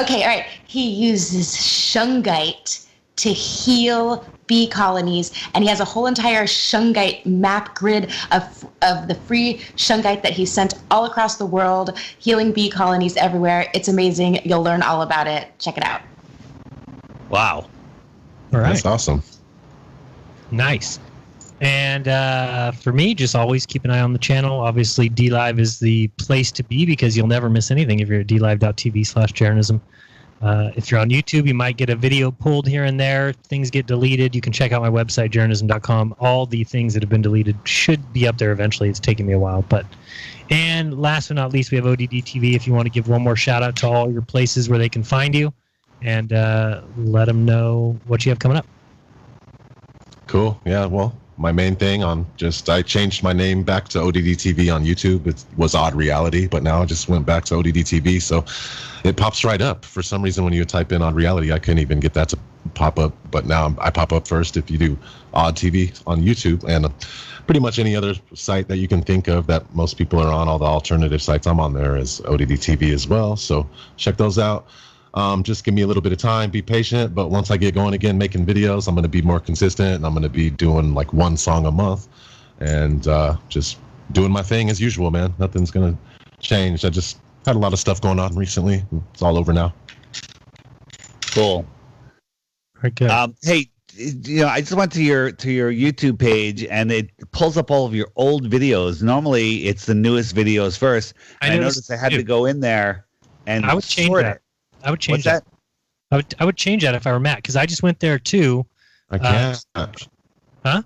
Okay, all right. He uses shungite to heal bee colonies, and he has a whole entire shungite map grid of the free shungite that he sent all across the world, healing bee colonies everywhere. It's amazing. You'll learn all about it. Check it out. Wow. All right. That's awesome. Nice. And for me, just always keep an eye on the channel. Obviously, DLive is the place to be because you'll never miss anything if you're at dlive.tv/Jeranism. If you're on YouTube, you might get a video pulled here and there. Things get deleted. You can check out my website, Jeranism.com. All the things that have been deleted should be up there eventually. It's taking me a while. And last but not least, we have ODD TV. If you want to give one more shout out to all your places where they can find you and let them know what you have coming up. Cool. Yeah, well, my main thing I changed my name back to ODD TV on YouTube. It was Odd Reality, but now I just went back to ODD TV, so it pops right up. For some reason, when you type in Odd Reality, I couldn't even get that to pop up, but now I pop up first if you do Odd TV on YouTube, and pretty much any other site that you can think of that most people are on, all the alternative sites I'm on there is ODD TV as well, so check those out. Just give me a little bit of time, be patient, but once I get going again making videos, I'm going to be more consistent, and I'm going to be doing like one song a month and just doing my thing as usual, man. Nothing's going to change. I just had a lot of stuff going on recently. It's all over now. Cool. Okay. Hey, I just went to your YouTube page, and it pulls up all of your old videos. Normally, it's the newest videos first. I noticed I had to go in there and I would change sort that. it. I would change that. I would change that if I were Matt, because I just went there too. I can't. Huh?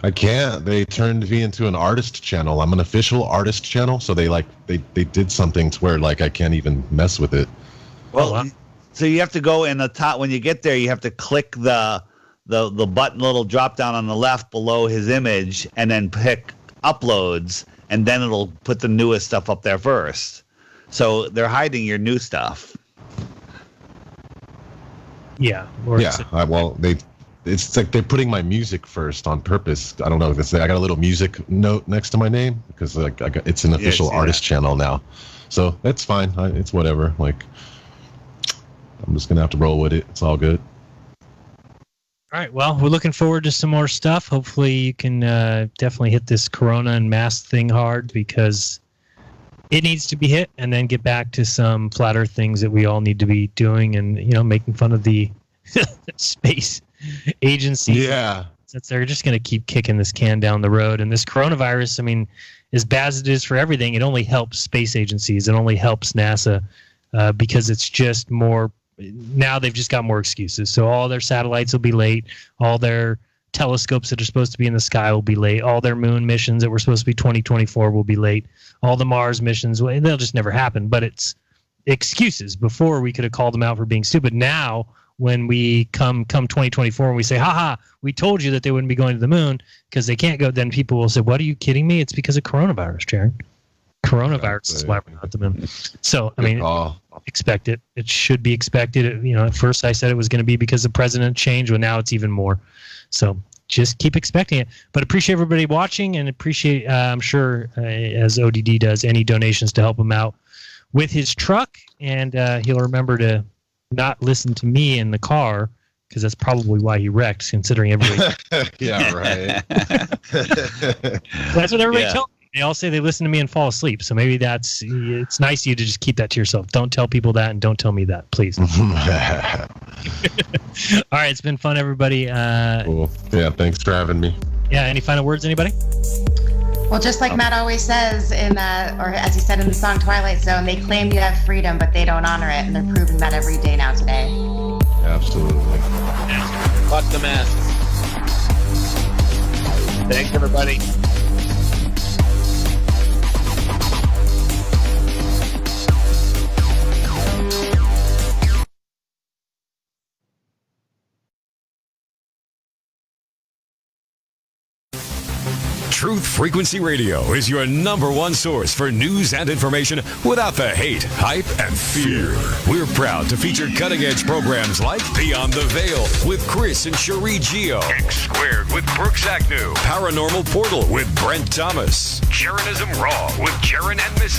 I can't. They turned me into an artist channel. I'm an official artist channel, so they did something to where I can't even mess with it. Well, so you have to go in the top when you get there. You have to click the button, little drop down on the left below his image, and then pick uploads, and then it'll put the newest stuff up there first. So they're hiding your new stuff. Yeah. It's like they're putting my music first on purpose. I don't know. I got a little music note next to my name because it's an official artist channel now. So that's fine. It's whatever. I'm just going to have to roll with it. It's all good. All right. Well, we're looking forward to some more stuff. Hopefully you can definitely hit this Corona and mask thing hard because it needs to be hit, and then get back to some flat earth things that we all need to be doing and, making fun of the space agency. Yeah. They're just going to keep kicking this can down the road. And this coronavirus, as bad as it is for everything, it only helps space agencies. It only helps NASA because it's just more. Now they've just got more excuses. So all their satellites will be late. All their telescopes that are supposed to be in the sky will be late. All their moon missions that were supposed to be 2024 will be late. All the Mars missions, they'll just never happen. But it's excuses. Before, we could have called them out for being stupid. Now when we come 2024 and we say, haha, we told you that they wouldn't be going to the moon because they can't go, then people will say, what, are you kidding me? It's because of coronavirus, Jeran. Coronavirus is why we're not at the moon. So, I mean, expect it. It should be expected. You know, at first I said it was going to be because the president changed, but now it's even more. So just keep expecting it. But appreciate everybody watching, and appreciate, I'm sure, as ODD does, any donations to help him out with his truck. And he'll remember to not listen to me in the car, because that's probably why he wrecked, considering everybody. Yeah, right. That's what everybody tells me. They all say they listen to me and fall asleep. So maybe it's nice of you to just keep that to yourself. Don't tell people that, and don't tell me that, please. All right, it's been fun, everybody. Cool. Yeah, thanks for having me. Yeah, any final words, anybody? Well, just like Matt always says, or as he said in the song Twilight Zone, they claim you have freedom, but they don't honor it, and they're proving that every day now today. Absolutely. Fuck the masks. Thanks, everybody. Truth Frequency Radio is your #1 source for news and information without the hate, hype, and fear. We're proud to feature cutting-edge programs like Beyond the Veil with Chris and Cherie Geo, X Squared with Brooks Agnew, Paranormal Portal with Brent Thomas, Jeranism RAW with Jeran and Mrs.